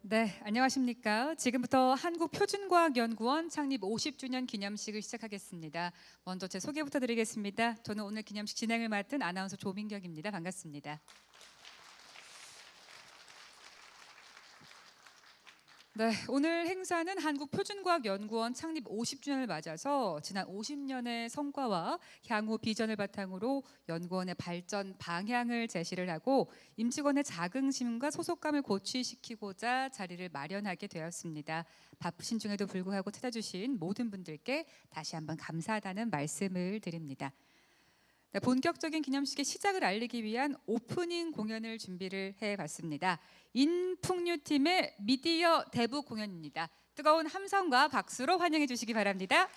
네, 안녕하십니까. 지금부터 한국표준과학연구원 창립 50주년 기념식을 시작하겠습니다. 먼저 제 소개부터 드리겠습니다. 저는 오늘 기념식 진행을 맡은 아나운서 조민경입니다. 반갑습니다. 네, 오늘 행사는 한국표준과학연구원 창립 50주년을 맞아서 지난 50년의 성과와 향후 비전을 바탕으로 연구원의 발전 방향을 제시를 하고 임직원의 자긍심과 소속감을 고취시키고자 자리를 마련하게 되었습니다. 바쁘신 중에도 불구하고 찾아주신 모든 분들께 다시 한번 감사하다는 말씀을 드립니다. 네, 본격적인 기념식의 시작을 알리기 위한 오프닝 공연을 준비를 해봤습니다. 인풍류팀의 미디어 대부 공연입니다. 뜨거운 함성과 박수로 환영해 주시기 바랍니다.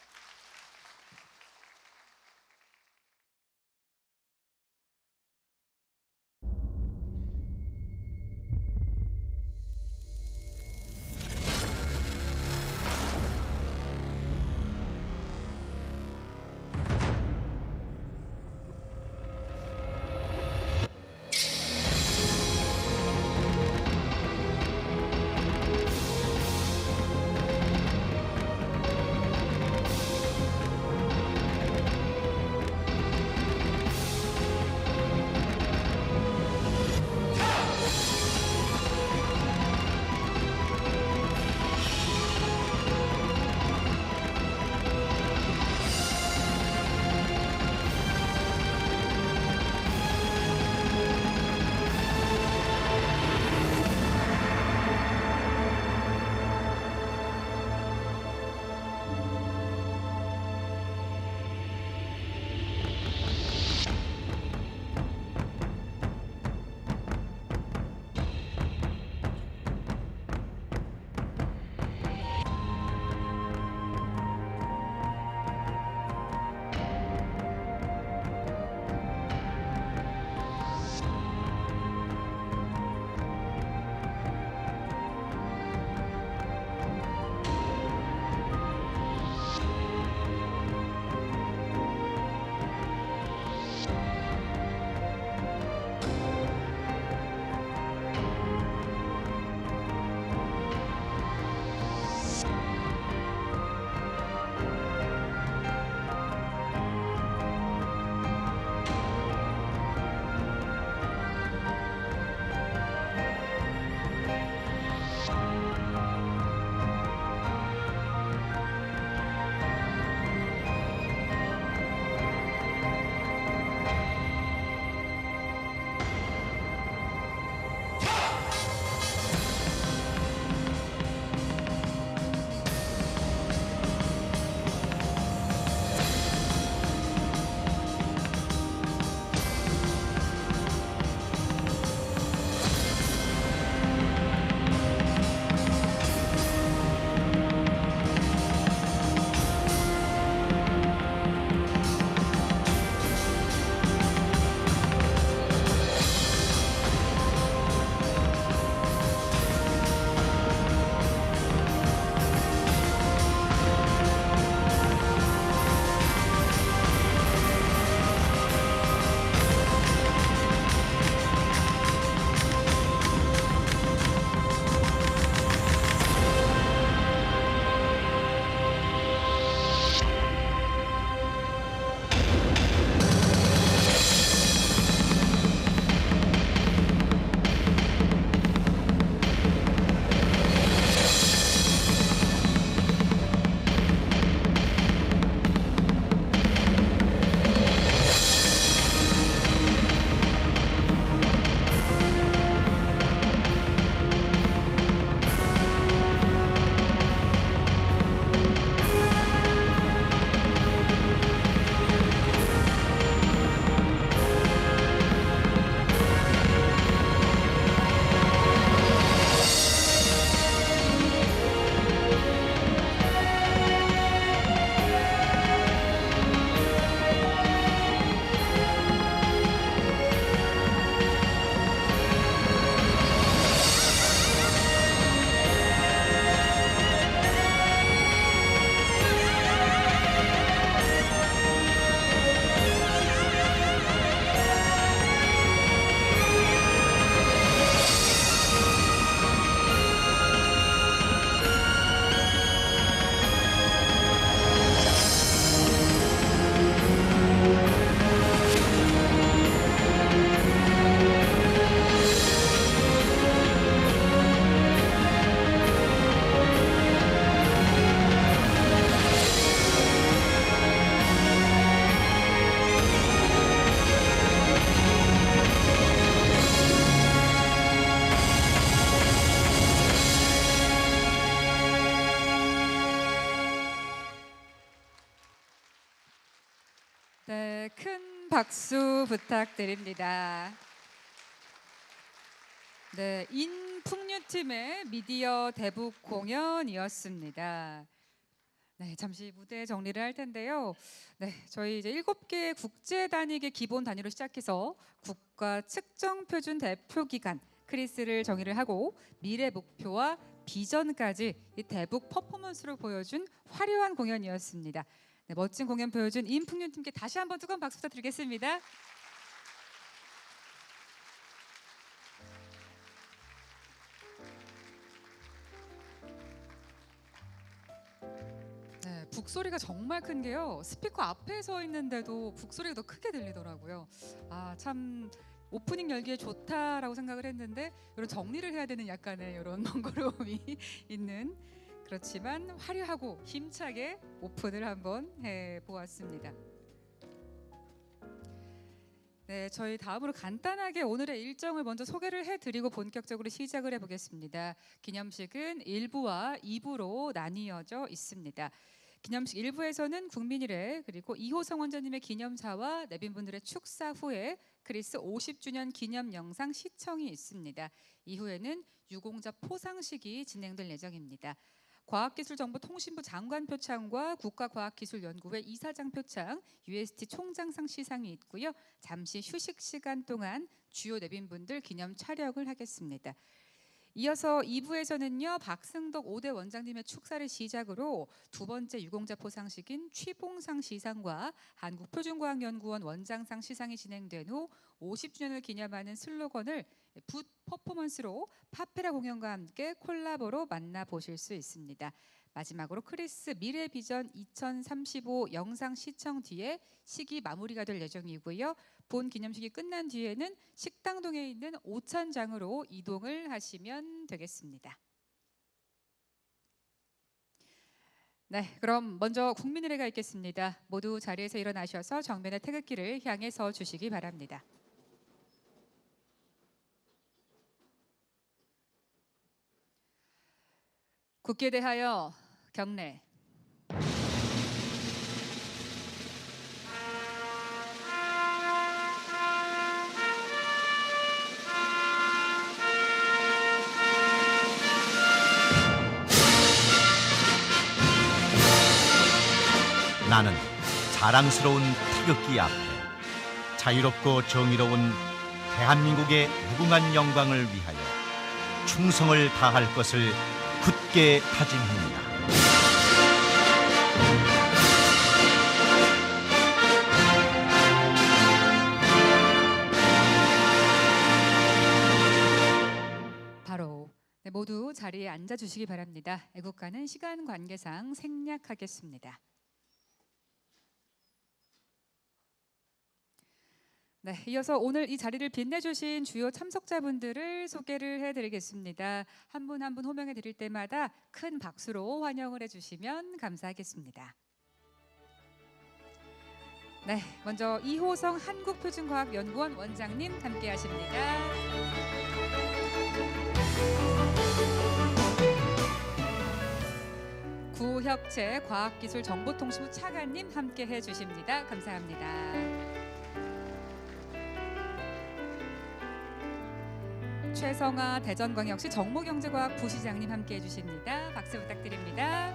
네, 큰 박수 부탁드립니다. 네, 인풍류팀의 미디어 대북 공연이었습니다. 네, 잠시 무대 정리를 할 텐데요. 네, 저희 이제 7개 국제 단위의 기본 단위로 시작해서 국가 측정 표준 대표 기간 크리스를 정의를 하고 미래 목표와 비전까지 이 대북 퍼포먼스로 보여준 화려한 공연이었습니다. 네, 멋진 공연 보여준 인풍류팀께 다시 한번 뜨거운 박수 부탁드리겠습니다. 네, 북소리가 정말 큰 게요. 스피커 앞에 서 있는데도 북소리가 더 크게 들리더라고요. 아, 참 오프닝 열기에 좋다라고 생각을 했는데 이런 정리를 해야 되는 약간의 이런 번거로움이 있는, 그렇지만 화려하고 힘차게 오픈을 한번 해보았습니다. 네, 저희 다음으로 간단하게 오늘의 일정을 먼저 소개를 해드리고 본격적으로 시작을 해보겠습니다. 기념식은 1부와 2부로 나뉘어져 있습니다. 기념식 1부에서는 국민일회 그리고 이호성 원장님의 기념사와 내빈분들의 축사 후에 크리스 50주년 기념 영상 시청이 있습니다. 이후에는 유공자 포상식이 진행될 예정입니다. 과학기술정보통신부 장관 표창과 국가과학기술연구회 이사장 표창, UST 총장상 시상이 있고요. 잠시 휴식 시간 동안 주요 내빈분들 기념 촬영을 하겠습니다. 이어서 2부에서는요, 박승덕 5대 원장님의 축사를 시작으로 두 번째 유공자 포상식인 취봉상 시상과 한국표준과학연구원 원장상 시상이 진행된 후 50주년을 기념하는 슬로건을 붓 퍼포먼스로 파페라 공연과 함께 콜라보로 만나보실 수 있습니다. 마지막으로 크리스 미래 비전 2035 영상 시청 뒤에 식이 마무리가 될 예정이고요. 본 기념식이 끝난 뒤에는 식당동에 있는 오찬장으로 이동을 하시면 되겠습니다. 네, 그럼 먼저 국민의례가 있겠습니다. 모두 자리에서 일어나셔서 정면의 태극기를 향해 서 주시기 바랍니다. 국기에 대하여 경례. 나는 자랑스러운 태극기 앞에 자유롭고 정의로운 대한민국의 무궁한 영광을 위하여 충성을 다할 것을 굳게 다짐합니다. 바로 모두 자리에 앉아주시기 바랍니다. 애국가는 시간 관계상 생략하겠습니다. 네, 이어서 오늘 이 자리를 빛내주신 주요 참석자분들을 소개를 해드리겠습니다. 한 분 한 분 호명해 드릴 때마다 큰 박수로 환영을 해주시면 감사하겠습니다. 네, 먼저 이호성 한국표준과학연구원 원장님 함께하십니다. 구혁채 과학기술정보통신부 차관님 함께해 주십니다. 감사합니다. 최성아 대전광역시 정보경제과학 부시장님 함께해 주십니다. 박수 부탁드립니다.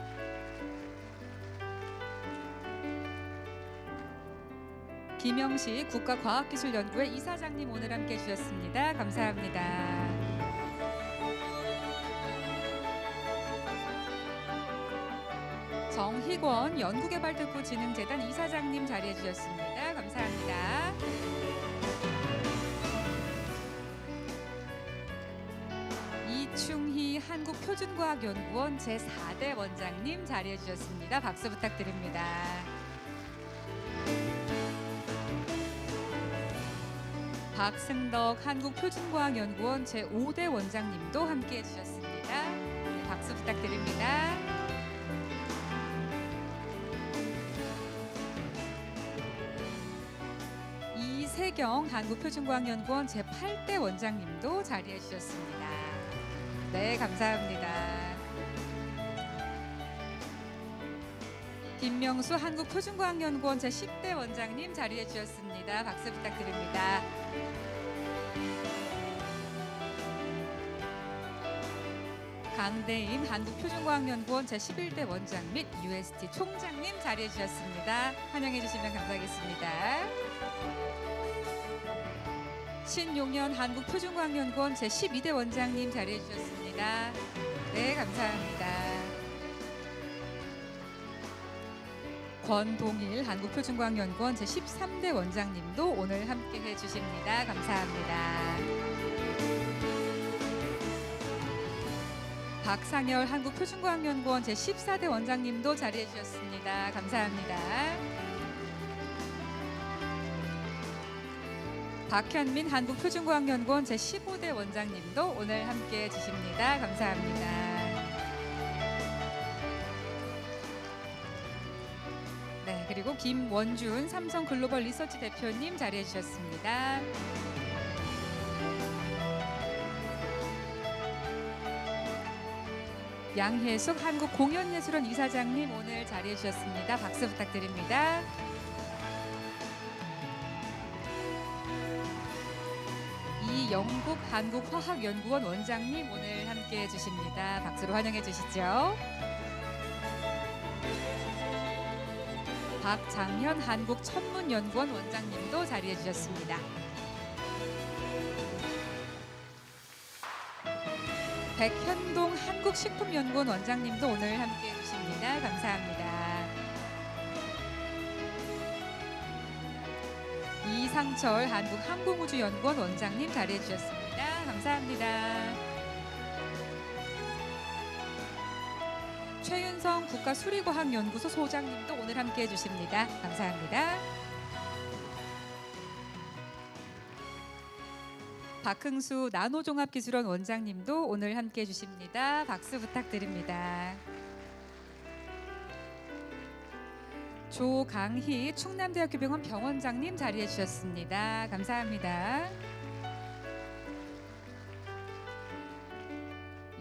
김영식 국가과학기술연구회 이사장님 오늘 함께해 주셨습니다. 감사합니다. 정희권 연구개발특구진흥재단 이사장님 자리해 주셨습니다. 감사합니다. 이충희 한국표준과학연구원 제4대 원장님 자리해 주셨습니다. 박수 부탁드립니다. 박승덕 한국표준과학연구원 제5대 원장님도 함께해 주셨습니다. 네, 박수 부탁드립니다. 이세경 한국표준과학연구원 제8대 원장님도 자리해 주셨습니다. 네, 감사합니다. 김명수 한국표준과학연구원 제10대 원장님 자리해 주셨습니다. 박수 부탁드립니다. 강대임 한국표준과학연구원 제11대 원장 및 UST 총장님 자리해 주셨습니다. 환영해 주시면 감사하겠습니다. 신용현 한국표준과학연구원 제12대 원장님 자리해 주셨습니다. 네, 감사합니다. 권동일 한국표준과학연구원 제13대 원장님도 오늘 함께해 주십니다. 감사합니다. 박상열 한국표준과학연구원 제14대 원장님도 자리해 주셨습니다. 감사합니다. 박현민 한국표준과학연구원 제15대 원장님도 오늘 함께해 주십니다. 감사합니다. 네, 그리고 김원준 삼성글로벌 리서치 대표님 자리해 주셨습니다. 양혜숙 한국공연예술원 이사장님 오늘 자리해 주셨습니다. 박수 부탁드립니다. 이영국 한국화학연구원 원장님 오늘 함께해 주십니다. 박수로 환영해 주시죠. 박장현 한국천문연구원 원장님도 자리해 주셨습니다. 백현동 한국식품연구원 원장님도 오늘 함께해 주십니다. 감사합니다. 이상철 한국항공우주연구원 원장님 자리해 주셨습니다. 감사합니다. 최윤성 국가수리과학연구소 소장님도 오늘 함께해 주십니다. 감사합니다. 박흥수 나노종합기술원 원장님도 오늘 함께해 주십니다. 박수 부탁드립니다. 조강희 충남대학교 병원 병원장님 자리해 주셨습니다. 감사합니다.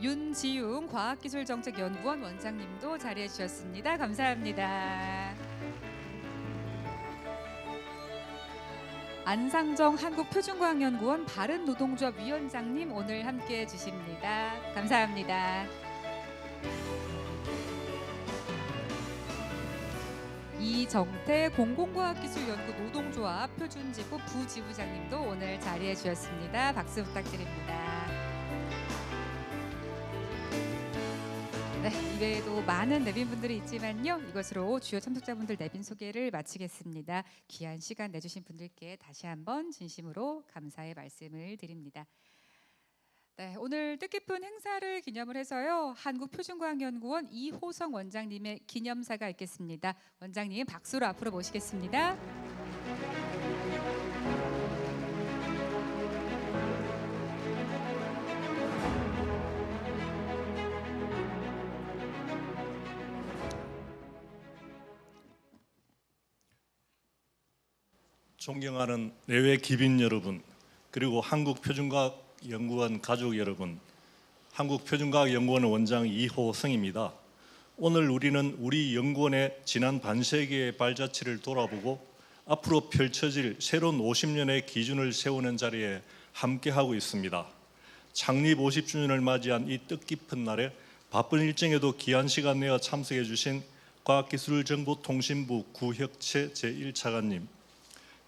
윤지웅 과학기술정책연구원 원장님도 자리해 주셨습니다. 감사합니다. 안상정 한국표준과학연구원 바른노동조합 위원장님 오늘 함께해 주십니다. 감사합니다. 이정태 공공과학기술연구 노동조합 표준지부 부지부장님도 오늘 자리해 주셨습니다. 박수 부탁드립니다. 네, 이외에도 많은 내빈분들이 있지만요. 이것으로 주요 참석자분들 내빈 소개를 마치겠습니다. 귀한 시간 내주신 분들께 다시 한번 진심으로 감사의 말씀을 드립니다. 네, 오늘 뜻깊은 행사를 기념을 해서요. 한국표준과학연구원 이호성 원장님의 기념사가 있겠습니다. 원장님 박수로 앞으로 모시겠습니다. 존경하는 내외 기빈 여러분, 그리고 한국표준과학연구원 가족 여러분, 한국표준과학연구원 원장 이호성입니다. 오늘 우리는 우리 연구원의 지난 반세기의 발자취를 돌아보고 앞으로 펼쳐질 새로운 50년의 기준을 세우는 자리에 함께하고 있습니다. 창립 50주년을 맞이한 이 뜻깊은 날에 바쁜 일정에도 귀한 시간 내어 참석해 주신 과학기술정보통신부 구혁채 제1차관님,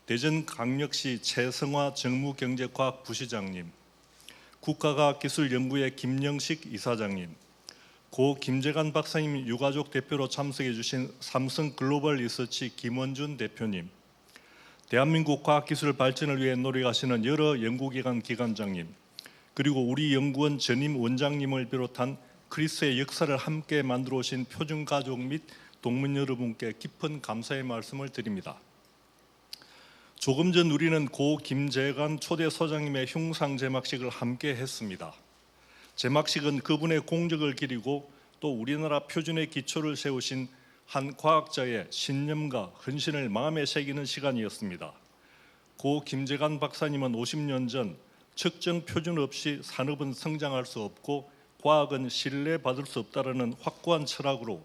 대전광역시 최성화 정무경제과학부시장님, 국가과학기술연구회 김영식 이사장님, 고 김재관 박사님 유가족 대표로 참석해 주신 삼성글로벌 리서치 김원준 대표님, 대한민국 과학기술 발전을 위해 노력하시는 여러 연구기관 기관장님, 그리고 우리 연구원 전임 원장님을 비롯한 그리스의 역사를 함께 만들어 오신 표준가족 및 동문 여러분께 깊은 감사의 말씀을 드립니다. 조금 전 우리는 고 김재관 초대 소장님의 흉상 제막식을 함께 했습니다. 제막식은 그분의 공적을 기리고 또 우리나라 표준의 기초를 세우신 한 과학자의 신념과 헌신을 마음에 새기는 시간이었습니다. 고 김재관 박사님은 50년 전 측정 표준 없이 산업은 성장할 수 없고 과학은 신뢰받을 수 없다라는 확고한 철학으로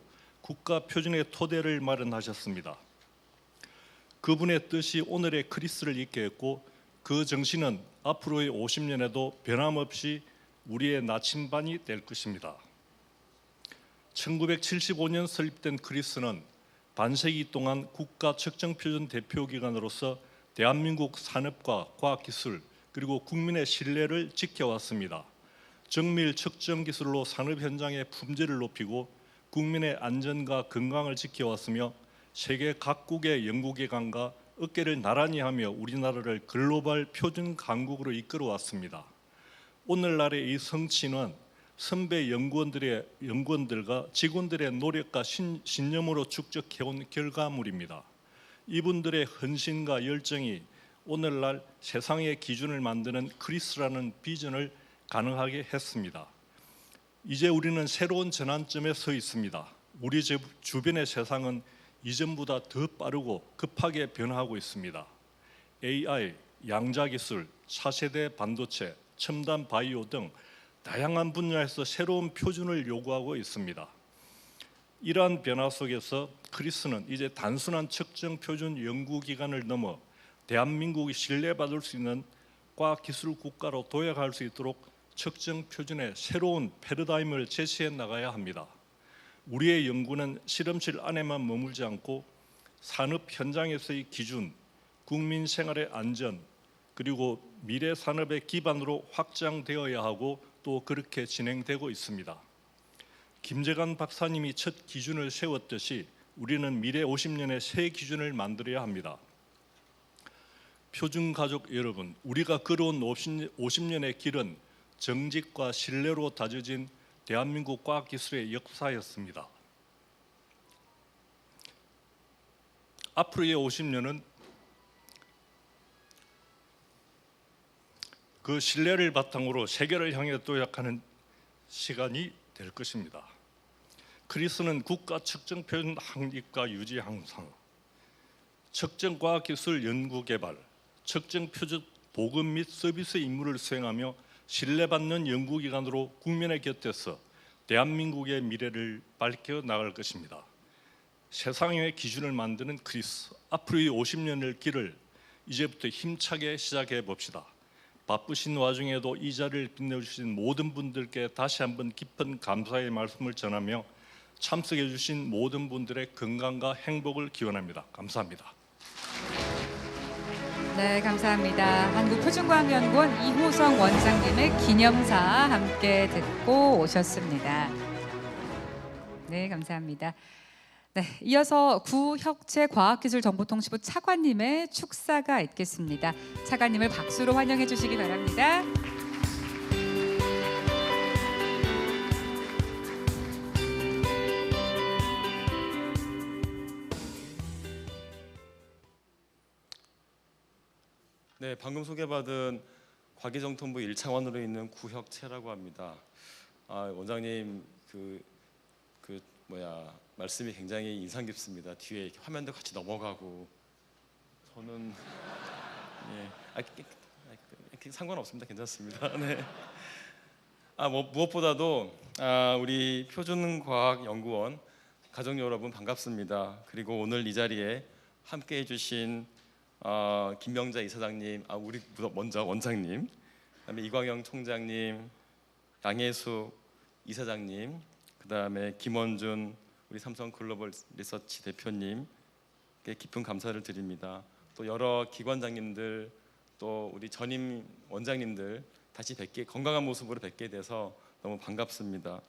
국가 표준의 토대를 마련하셨습니다. 그분의 뜻이 오늘의 크리스를 있게 했고 그 정신은 앞으로의 50년에도 변함없이 우리의 나침반이 될 것입니다. 1975년 설립된 크리스는 반세기 동안 국가 측정표준 대표기관으로서 대한민국 산업과 과학기술 그리고 국민의 신뢰를 지켜왔습니다. 정밀 측정 기술로 산업 현장의 품질을 높이고 국민의 안전과 건강을 지켜왔으며 세계 각국의 연구기관과 어깨를 나란히 하며 우리나라를 글로벌 표준 강국으로 이끌어왔습니다. 오늘날의 이 성취는 선배 연구원들과 직원들의 노력과 신념으로 축적해온 결과물입니다. 이분들의 헌신과 열정이 오늘날 세상의 기준을 만드는 크리스라는 비전을 가능하게 했습니다. 이제 우리는 새로운 전환점에 서 있습니다. 우리 주변의 세상은 이전보다 더 빠르고 급하게 변화하고 있습니다. AI, 양자기술, 차세대 반도체, 첨단 바이오 등 다양한 분야에서 새로운 표준을 요구하고 있습니다. 이러한 변화 속에서 크리스는 이제 단순한 측정 표준 연구기관을 넘어 대한민국이 신뢰받을 수 있는 과학기술 국가로 도약할 수 있도록 측정 표준의 새로운 패러다임을 제시해 나가야 합니다. 우리의 연구는 실험실 안에만 머물지 않고 산업 현장에서의 기준, 국민 생활의 안전, 그리고 미래 산업의 기반으로 확장되어야 하고 또 그렇게 진행되고 있습니다. 김재관 박사님이 첫 기준을 세웠듯이 우리는 미래 50년의 새 기준을 만들어야 합니다. 표준가족 여러분, 우리가 걸어온 50년의 길은 정직과 신뢰로 다져진 대한민국 과학기술의 역사였습니다. 앞으로의 50년은 그 신뢰를 바탕으로 세계를 향해 도약하는 시간이 될 것입니다. 크리스는 국가 측정 표준 확립과 유지 향상, 측정 과학기술 연구개발, 측정 표준 보급 및 서비스 임무를 수행하며 신뢰받는 연구기관으로 국민의 곁에서 대한민국의 미래를 밝혀 나갈 것입니다. 세상의 기준을 만드는 크리스, 앞으로의 50년의 길을 이제부터 힘차게 시작해 봅시다. 바쁘신 와중에도 이 자리를 빛내주신 모든 분들께 다시 한번 깊은 감사의 말씀을 전하며 참석해 주신 모든 분들의 건강과 행복을 기원합니다. 감사합니다. 네, 감사합니다. 한국표준과학연구원 이호성 원장님의 기념사 함께 듣고 오셨습니다. 네, 감사합니다. 네, 이어서 구혁체과학기술정보통신부 차관님의 축사가 있겠습니다. 차관님을 박수로 환영해 주시기 바랍니다. 네, 방금 소개받은 과기정통부 1차관으로 있는 구혁체라고 합니다. 원장님 말씀이 굉장히 인상 깊습니다. 뒤에 이렇게 화면도 같이 넘어가고 저는 상관없습니다. 괜찮습니다. 네. 무엇보다도 우리 표준과학연구원 가족 여러분 반갑습니다. 그리고 오늘 이 자리에 함께해 주신 김명자 이사장님, 우리 먼저 원장님, 그다음에 이광영 총장님, 양혜숙 이사장님, 그다음에 김원준 우리 삼성 글로벌 리서치 대표님께 깊은 감사를 드립니다. 또 여러 기관장님들, 또 우리 전임 원장님들 다시 건강한 모습으로 뵙게 돼서 너무 반갑습니다.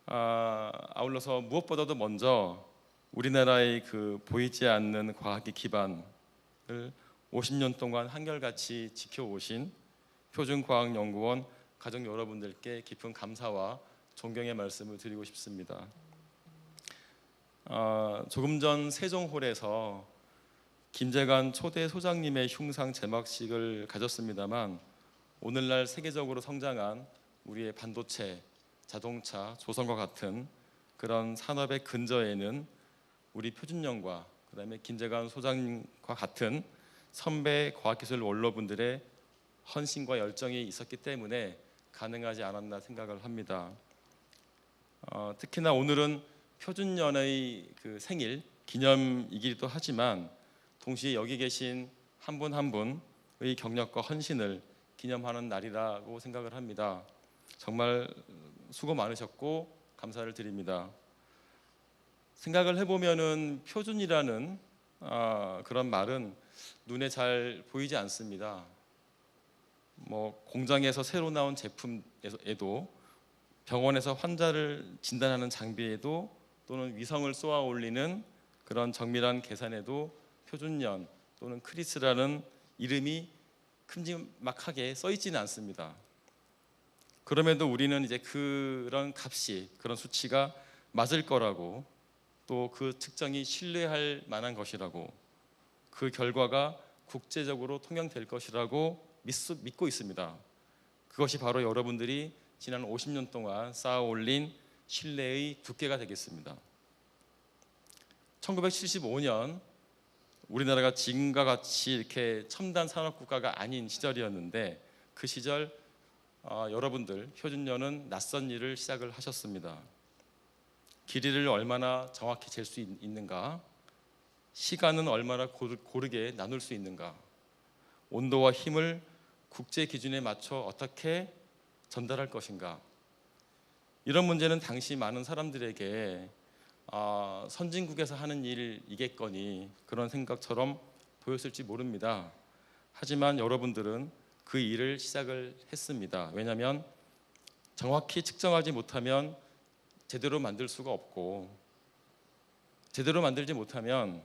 아울러서 무엇보다도 먼저 우리나라의 그 보이지 않는 과학의 기반을 50년 동안 한결같이 지켜오신 표준과학연구원 가족 여러분들께 깊은 감사와 존경의 말씀을 드리고 싶습니다. 조금 전 세종홀에서 김재관 초대 소장님의 흉상 제막식을 가졌습니다만 오늘날 세계적으로 성장한 우리의 반도체, 자동차, 조선과 같은 그런 산업의 근저에는 우리 표준연과 그다음에 김재관 소장님과 같은 선배 과학기술 원로분들의 헌신과 열정이 있었기 때문에 가능하지 않았나 생각을 합니다. 특히나 오늘은 표준년의 그 생일 기념이기도 하지만 동시에 여기 계신 한 분 한 분의 경력과 헌신을 기념하는 날이라고 생각을 합니다. 정말 수고 많으셨고 감사를 드립니다. 생각을 해보면은 표준이라는 그런 말은 눈에 잘 보이지 않습니다. 뭐 공장에서 새로 나온 제품에도 병원에서 환자를 진단하는 장비에도 또는 위성을 쏘아 올리는 그런 정밀한 계산에도 표준년 또는 크리스라는 이름이 큼지막하게 써 있지는 않습니다. 그럼에도 우리는 이제 그런 값이, 그런 수치가 맞을 거라고, 또 그 측정이 신뢰할 만한 것이라고, 그 결과가 국제적으로 통용될 것이라고 믿고 있습니다. 그것이 바로 여러분들이 지난 50년 동안 쌓아 올린 신뢰의 두께가 되겠습니다. 1975년 우리나라가 지금과 같이 이렇게 첨단 산업 국가가 아닌 시절이었는데, 그 시절 여러분들 표준년은 낯선 일을 시작을 하셨습니다. 길이를 얼마나 정확히 잴 수 있는가, 시간은 얼마나 고르게 나눌 수 있는가, 온도와 힘을 국제 기준에 맞춰 어떻게 전달할 것인가, 이런 문제는 당시 많은 사람들에게 선진국에서 하는 일이겠거니 그런 생각처럼 보였을지 모릅니다. 하지만 여러분들은 그 일을 시작을 했습니다. 왜냐하면 정확히 측정하지 못하면 제대로 만들 수가 없고, 제대로 만들지 못하면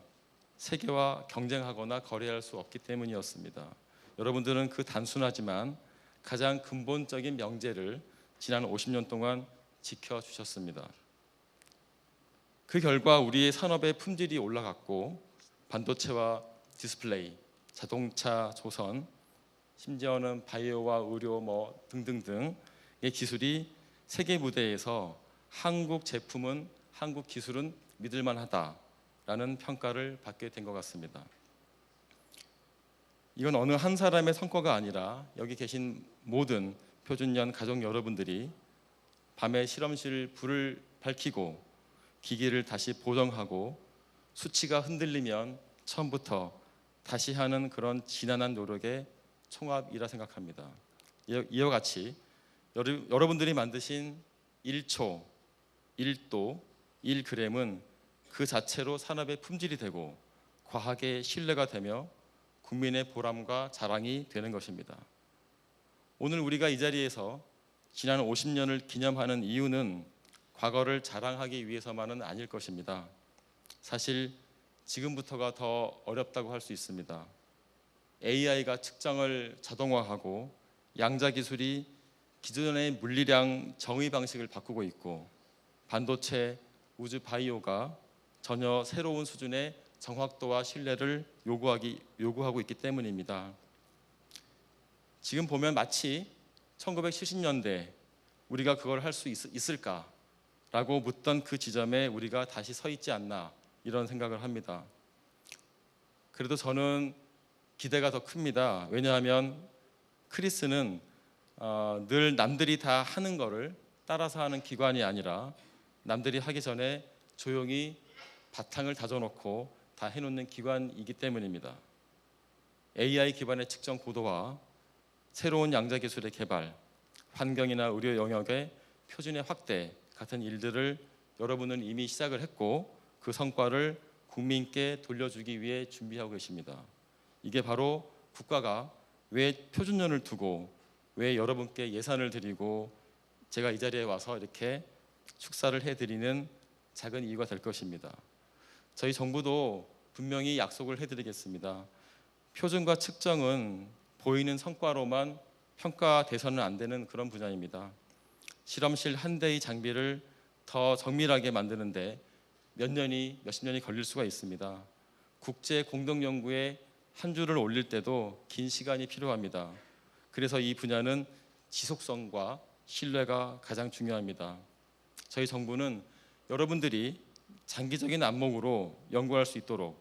세계와 경쟁하거나 거래할 수 없기 때문이었습니다. 여러분들은 그 단순하지만 가장 근본적인 명제를 지난 50년 동안 지켜주셨습니다. 그 결과 우리의 산업의 품질이 올라갔고, 반도체와 디스플레이, 자동차 조선, 심지어는 바이오와 의료 등등등의 기술이 세계 무대에서 한국 제품은, 한국 기술은 믿을만하다라는 평가를 받게 된 것 같습니다. 이건 어느 한 사람의 성과가 아니라 여기 계신 모든 표준년 가족 여러분들이 밤에 실험실 불을 밝히고 기기를 다시 보정하고 수치가 흔들리면 처음부터 다시 하는 그런 지난한 노력의 총합이라 생각합니다. 이와 같이 여러분들이 만드신 1초, 1도, 1g은 그 자체로 산업의 품질이 되고 과학의 신뢰가 되며 국민의 보람과 자랑이 되는 것입니다. 오늘 우리가 이 자리에서 지난 50년을 기념하는 이유는 과거를 자랑하기 위해서만은 아닐 것입니다. 사실 지금부터가 더 어렵다고 할 수 있습니다. AI가 측정을 자동화하고 양자 기술이 기존의 물리량 정의 방식을 바꾸고 있고, 반도체, 우주 바이오가 전혀 새로운 수준의 정확도와 신뢰를 요구하고 있기 때문입니다. 지금 보면 마치 1970년대 우리가 그걸 할 수 있을까라고 묻던 그 지점에 우리가 다시 서 있지 않나, 이런 생각을 합니다. 그래도 저는 기대가 더 큽니다. 왜냐하면 크리스는 늘 남들이 다 하는 거를 따라서 하는 기관이 아니라 남들이 하기 전에 조용히 바탕을 다져놓고 다 해놓는 기관이기 때문입니다. AI 기반의 측정 고도화, 새로운 양자 기술의 개발, 환경이나 의료 영역의 표준의 확대 같은 일들을 여러분은 이미 시작을 했고, 그 성과를 국민께 돌려주기 위해 준비하고 계십니다. 이게 바로 국가가 왜 표준년을 두고 왜 여러분께 예산을 드리고 제가 이 자리에 와서 이렇게 축사를 해드리는 작은 이유가 될 것입니다. 저희 정부도 분명히 약속을 해드리겠습니다. 표준과 측정은 보이는 성과로만 평가돼서는 안 되는 그런 분야입니다. 실험실 한 대의 장비를 더 정밀하게 만드는데 몇십 년이 걸릴 수가 있습니다. 국제 공동 연구에 한 줄을 올릴 때도 긴 시간이 필요합니다. 그래서 이 분야는 지속성과 신뢰가 가장 중요합니다. 저희 정부는 여러분들이 장기적인 안목으로 연구할 수 있도록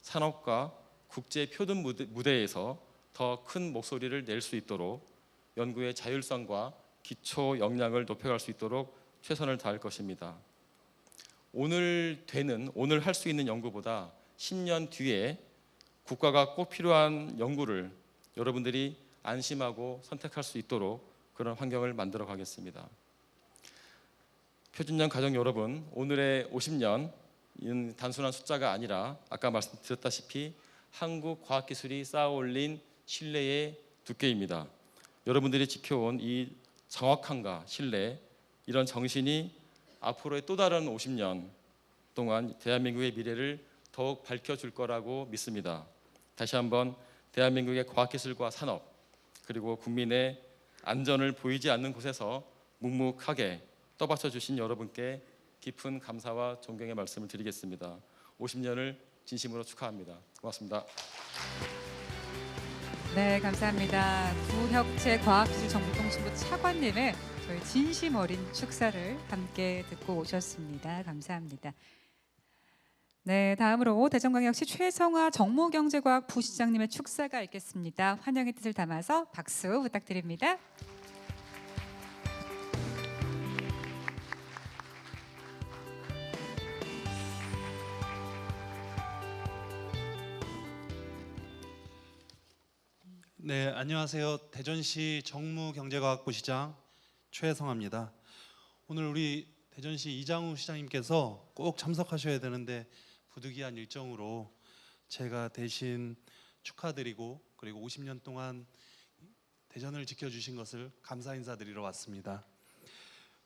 산업과 국제 표준 무대에서 더 큰 목소리를 낼 수 있도록 연구의 자율성과 기초 역량을 높여갈 수 있도록 최선을 다할 것입니다. 오늘 할 수 있는 연구보다 10년 뒤에 국가가 꼭 필요한 연구를 여러분들이 안심하고 선택할 수 있도록 그런 환경을 만들어 가겠습니다. 표준년 가족 여러분, 오늘의 50년은 단순한 숫자가 아니라 아까 말씀드렸다시피 한국 과학기술이 쌓아올린 신뢰의 두께입니다. 여러분들이 지켜온 이 정확함과 신뢰, 이런 정신이 앞으로의 또 다른 50년 동안 대한민국의 미래를 더욱 밝혀줄 거라고 믿습니다. 다시 한번 대한민국의 과학기술과 산업 그리고 국민의 안전을 보이지 않는 곳에서 묵묵하게 떠받쳐 주신 여러분께 깊은 감사와 존경의 말씀을 드리겠습니다. 50년을 진심으로 축하합니다. 고맙습니다. 네, 감사합니다. 구혁재 과학기술정보통신부 차관님의 저희 진심 어린 축사를 함께 듣고 오셨습니다. 감사합니다. 네, 다음으로 대전광역시 최성화 정모경제과학 부시장님의 축사가 있겠습니다. 환영의 뜻을 담아서 박수 부탁드립니다. 네, 안녕하세요. 대전시 정무경제과학부시장 최성화입니다. 오늘 우리 대전시 이장우 시장님께서 꼭 참석하셔야 되는데 부득이한 일정으로 제가 대신 축하드리고 그리고 50년 동안 대전을 지켜주신 것을 감사 인사드리러 왔습니다.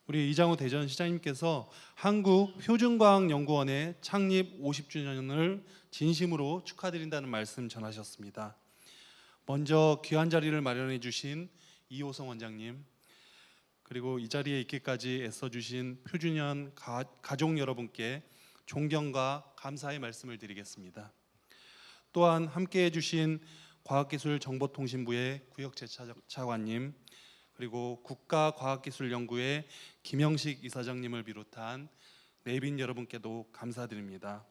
우리 이장우 대전시장님께서 한국표준과학연구원의 창립 50주년을 진심으로 축하드린다는 말씀 전하셨습니다. 먼저 귀한 자리를 마련해 주신 이호성 원장님, 그리고 이 자리에 있기까지 애써주신 표준년 가족 여러분께 존경과 감사의 말씀을 드리겠습니다. 또한 함께해 주신 과학기술정보통신부의 구혁재 차관님, 그리고 국가과학기술연구회 김영식 이사장님을 비롯한 내빈 여러분께도 감사드립니다.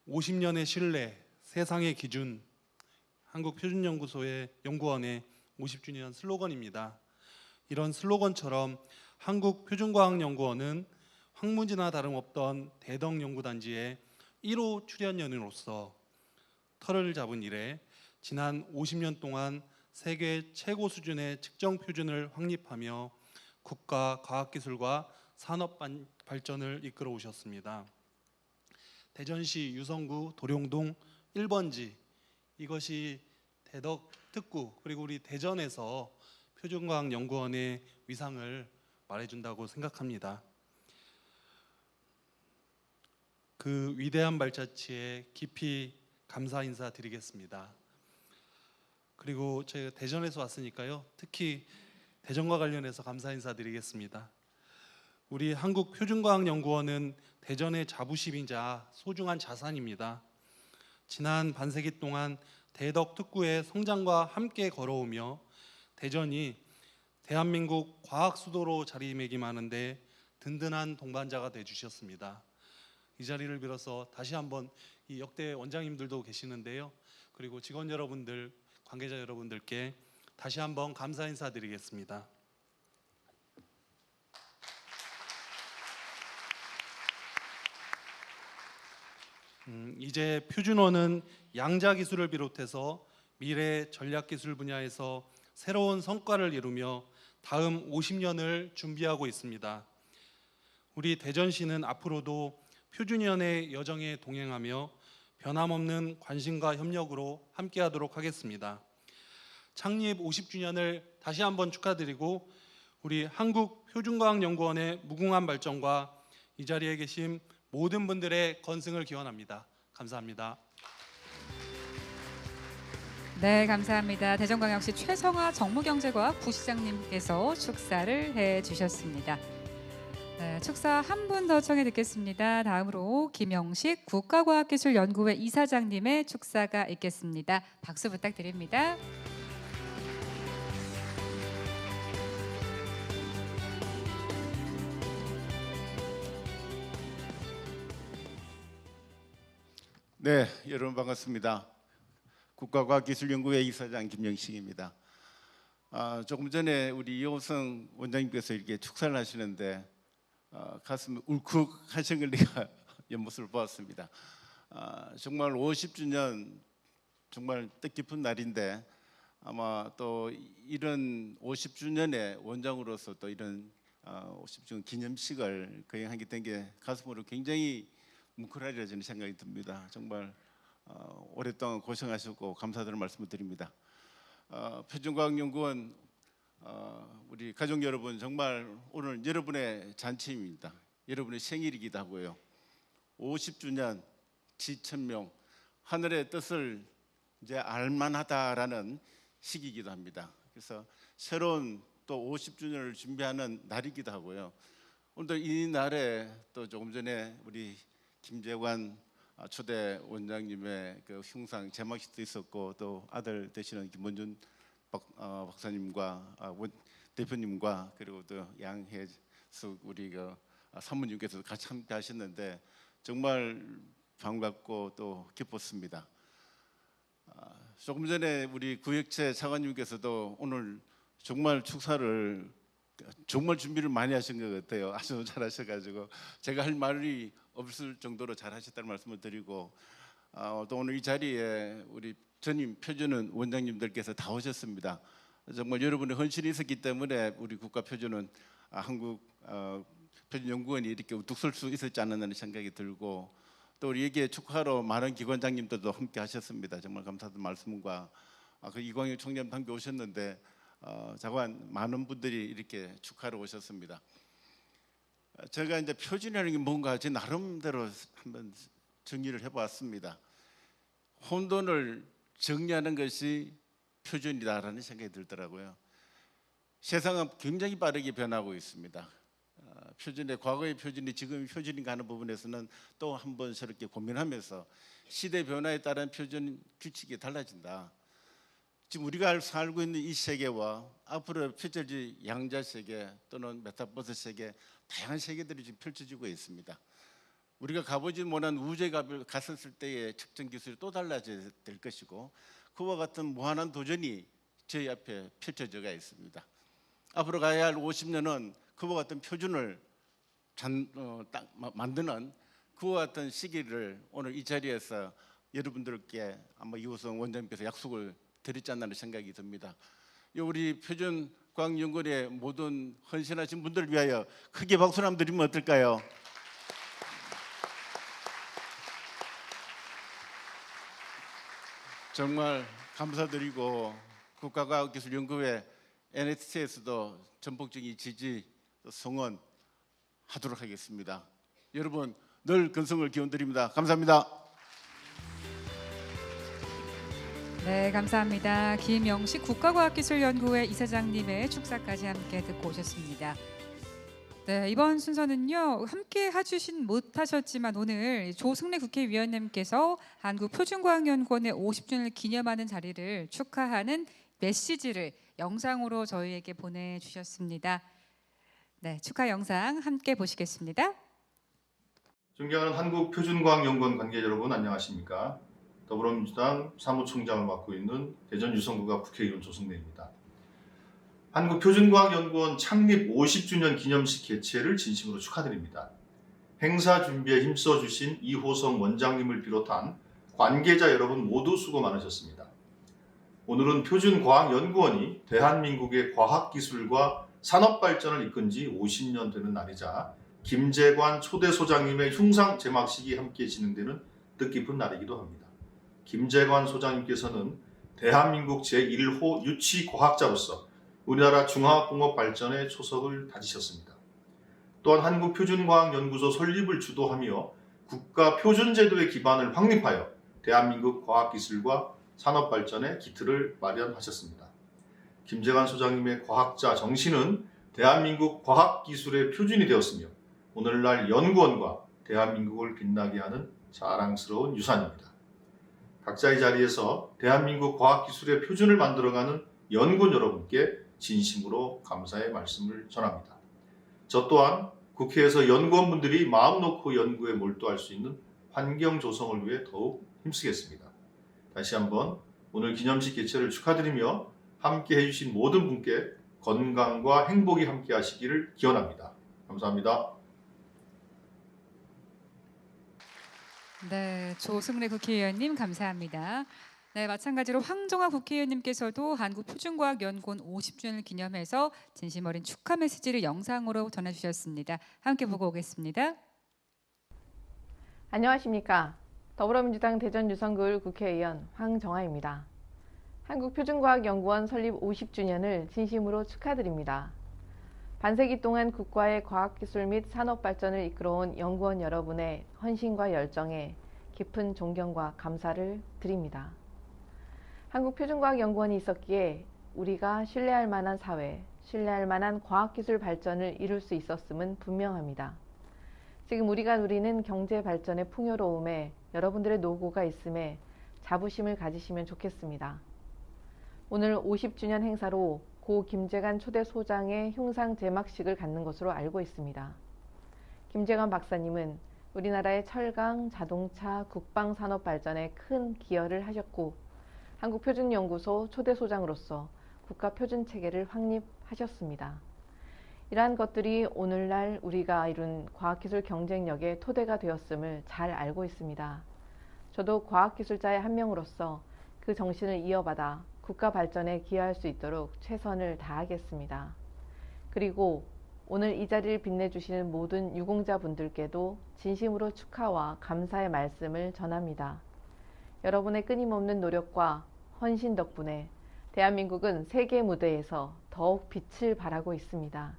50년의 신뢰, 세상의 기준, 한국표준연구소의 연구원의 50주년 슬로건입니다. 이런 슬로건처럼 한국표준과학연구원은 황무지나 다름없던 대덕 연구단지의 1호 출연연으로서 터를 잡은 이래 지난 50년 동안 세계 최고 수준의 측정 표준을 확립하며 국가 과학기술과 산업 발전을 이끌어 오셨습니다. 대전시 유성구 도룡동 1번지, 이것이 대덕 특구 그리고 우리 대전에서 표준과학연구원의 위상을 말해준다고 생각합니다. 그 위대한 발자취에 깊이 감사 인사 드리겠습니다. 그리고 저희가 대전에서 왔으니까요, 특히 대전과 관련해서 감사 인사 드리겠습니다. 우리 한국표준과학연구원은 대전의 자부심이자 소중한 자산입니다. 지난 반세기 동안 대덕 특구의 성장과 함께 걸어오며 대전이 대한민국 과학 수도로 자리매김하는데 든든한 동반자가 되주셨습니다. 이 자리를 빌어서 다시 한번 이 역대 원장님들도 계시는데요, 그리고 직원 여러분들, 관계자 여러분들께 다시 한번 감사 인사드리겠습니다. 이제 표준원은 양자 기술을 비롯해서 미래 전략 기술 분야에서 새로운 성과를 이루며 다음 50년을 준비하고 있습니다. 우리 대전시는 앞으로도 표준연의 여정에 동행하며 변함없는 관심과 협력으로 함께하도록 하겠습니다. 창립 50주년을 다시 한번 축하드리고 우리 한국표준과학연구원의 무궁한 발전과 이 자리에 계신 모든 분들의 건승을 기원합니다. 감사합니다. 네, 감사합니다. 대전광역시 최성화 정무경제과학 부시장님께서 축사를 해주셨습니다. 네, 축사 한 분 더 청해 듣겠습니다. 다음으로 김영식 국가과학기술연구회 이사장님의 축사가 있겠습니다. 박수 부탁드립니다. 네, 여러분 반갑습니다. 국가과학기술연구회 이사장 김영식입니다. 조금 전에 우리 이호성 원장님께서 이렇게 축사를 하시는데 가슴이 울컥하신 걸 내가 연못을 보았습니다. 정말 50주년 정말 뜻깊은 날인데 아마 또 이런 50주년의 원장으로서 또 이런 50주년 기념식을 거행하게 된 게 가슴으로 굉장히 뭉클하리라 저는 생각이 듭니다. 정말 오랫동안 고생하셨고 감사드리는 말씀을 드립니다. 표준과학연구원 우리 가족 여러분, 정말 오늘 여러분의 잔치입니다. 여러분의 생일이기도 하고요. 50주년 지천명 하늘의 뜻을 이제 알만하다라는 시기이기도 합니다. 그래서 새로운 또 50주년을 준비하는 날이기도 하고요. 오늘도 이 날에 또 조금 전에 우리 김재관 초대 원장님의 그 흉상 제막식도 있었고, 또 아들 되시는 김원준 박사님과 대표님과 그리고 또 양혜숙 우리 그 사모님께서 같이 함께 하셨는데 정말 반갑고 또 기뻤습니다. 조금 전에 우리 구역체 차관님께서도 오늘 정말 축사를 정말 준비를 많이 하신 것 같아요. 아주 잘하셔가지고 제가 할 말이 없을 정도로 잘하셨다는 말씀을 드리고, 또 오늘 이 자리에 우리 전임 표준은 원장님들께서 다 오셨습니다. 정말 여러분의 헌신이 있었기 때문에 우리 국가표준은 한국 표준연구원이 이렇게 우뚝 설 수 있었지 않았나 생각이 들고, 또 우리 여기에 축하로 많은 기관장님들도 함께 하셨습니다. 정말 감사드리는 말씀과 그 이광희 총장님 함께 오셨는데 자관 많은 분들이 이렇게 축하로 오셨습니다. 제가 이제 표준이라는 게 뭔가 제 나름대로 한번 정리를 해봤습니다. 혼돈을 정리하는 것이 표준이다라는 생각이 들더라고요. 세상은 굉장히 빠르게 변하고 있습니다. 표준의 과거의 표준이 지금의 표준인가 하는 부분에서는 또 한 번 새롭게 고민하면서 시대 변화에 따른 표준 규칙이 달라진다. 지금 우리가 살고 있는 이 세계와 앞으로 펼쳐질 양자 세계 또는 메타버스 세계, 다양한 세계들이 지금 펼쳐지고 있습니다. 우리가 가보지 못한 우주에 갔었을 때의 측정 기술이 또 달라져야 될 것이고, 그와 같은 무한한 도전이 저희 앞에 펼쳐져가 있습니다. 앞으로 가야 할 50년은 그와 같은 표준을 만드는 그와 같은 시기를 오늘 이 자리에서 여러분들께 아마 이호성 원장님께서 약속을 드렸지 않나 생각이 듭니다. 우리 표준과학연구원의 모든 헌신하신 분들을 위하여 크게 박수를 한번 드리면 어떨까요? 정말 감사드리고 국가과학기술연구회 NHT에서도 전폭적인 지지 성원하도록 하겠습니다. 여러분 늘 건승을 기원드립니다. 감사합니다. 네, 감사합니다. 김영식 국가과학기술연구회 이사장님의 축사까지 함께 듣고 오셨습니다. 네, 이번 순서는요, 함께 해주신 못하셨지만 오늘 조승래 국회의원님께서 한국표준과학연구원의 50주년을 기념하는 자리를 축하하는 메시지를 영상으로 저희에게 보내주셨습니다. 네, 축하 영상 함께 보시겠습니다. 존경하는 한국표준과학연구원 관계 여러분, 안녕하십니까? 더불어민주당 사무총장을 맡고 있는 대전 유성구가 국회의원 조승래입니다. 한국표준과학연구원 창립 50주년 기념식 개최를 진심으로 축하드립니다. 행사 준비에 힘써주신 이호성 원장님을 비롯한 관계자 여러분 모두 수고 많으셨습니다. 오늘은 표준과학연구원이 대한민국의 과학기술과 산업발전을 이끈 지 50년 되는 날이자 김재관 초대 소장님의 흉상 제막식이 함께 진행되는 뜻깊은 날이기도 합니다. 김재관 소장님께서는 대한민국 제1호 유치과학자로서 우리나라 중화학공업 발전에 초석을 다지셨습니다. 또한 한국표준과학연구소 설립을 주도하며 국가표준제도의 기반을 확립하여 대한민국 과학기술과 산업발전의 기틀을 마련하셨습니다. 김재관 소장님의 과학자 정신은 대한민국 과학기술의 표준이 되었으며 오늘날 연구원과 대한민국을 빛나게 하는 자랑스러운 유산입니다. 각자의 자리에서 대한민국 과학기술의 표준을 만들어가는 연구원 여러분께 진심으로 감사의 말씀을 전합니다. 저 또한 국회에서 연구원분들이 마음 놓고 연구에 몰두할 수 있는 환경 조성을 위해 더욱 힘쓰겠습니다. 다시 한번 오늘 기념식 개최를 축하드리며 함께 해주신 모든 분께 건강과 행복이 함께 하시기를 기원합니다. 감사합니다. 네, 조승래 국회의원님 감사합니다. 네, 마찬가지로 황정화 국회의원님께서도 한국표준과학연구원 50주년을 기념해서 진심 어린 축하 메시지를 영상으로 전해주셨습니다. 함께 보고 오겠습니다. 안녕하십니까. 더불어민주당 대전 유성구을 국회의원 황정화입니다. 한국표준과학연구원 설립 50주년을 진심으로 축하드립니다. 반세기 동안 국가의 과학기술 및 산업 발전을 이끌어온 연구원 여러분의 헌신과 열정에 깊은 존경과 감사를 드립니다. 한국표준과학연구원이 있었기에 우리가 신뢰할 만한 사회, 신뢰할 만한 과학기술 발전을 이룰 수 있었음은 분명합니다. 지금 우리가 누리는 경제 발전의 풍요로움에 여러분들의 노고가 있음에 자부심을 가지시면 좋겠습니다. 오늘 50주년 행사로 고 김재관 초대 소장의 흉상 제막식을 갖는 것으로 알고 있습니다. 김재관 박사님은 우리나라의 철강, 자동차, 국방산업 발전에 큰 기여를 하셨고 한국표준연구소 초대 소장으로서 국가표준체계를 확립하셨습니다. 이러한 것들이 오늘날 우리가 이룬 과학기술 경쟁력의 토대가 되었음을 잘 알고 있습니다. 저도 과학기술자의 한 명으로서 그 정신을 이어받아 국가 발전에 기여할 수 있도록 최선을 다하겠습니다. 그리고 오늘 이 자리를 빛내주시는 모든 유공자분들께도 진심으로 축하와 감사의 말씀을 전합니다. 여러분의 끊임없는 노력과 헌신 덕분에 대한민국은 세계 무대에서 더욱 빛을 발하고 있습니다.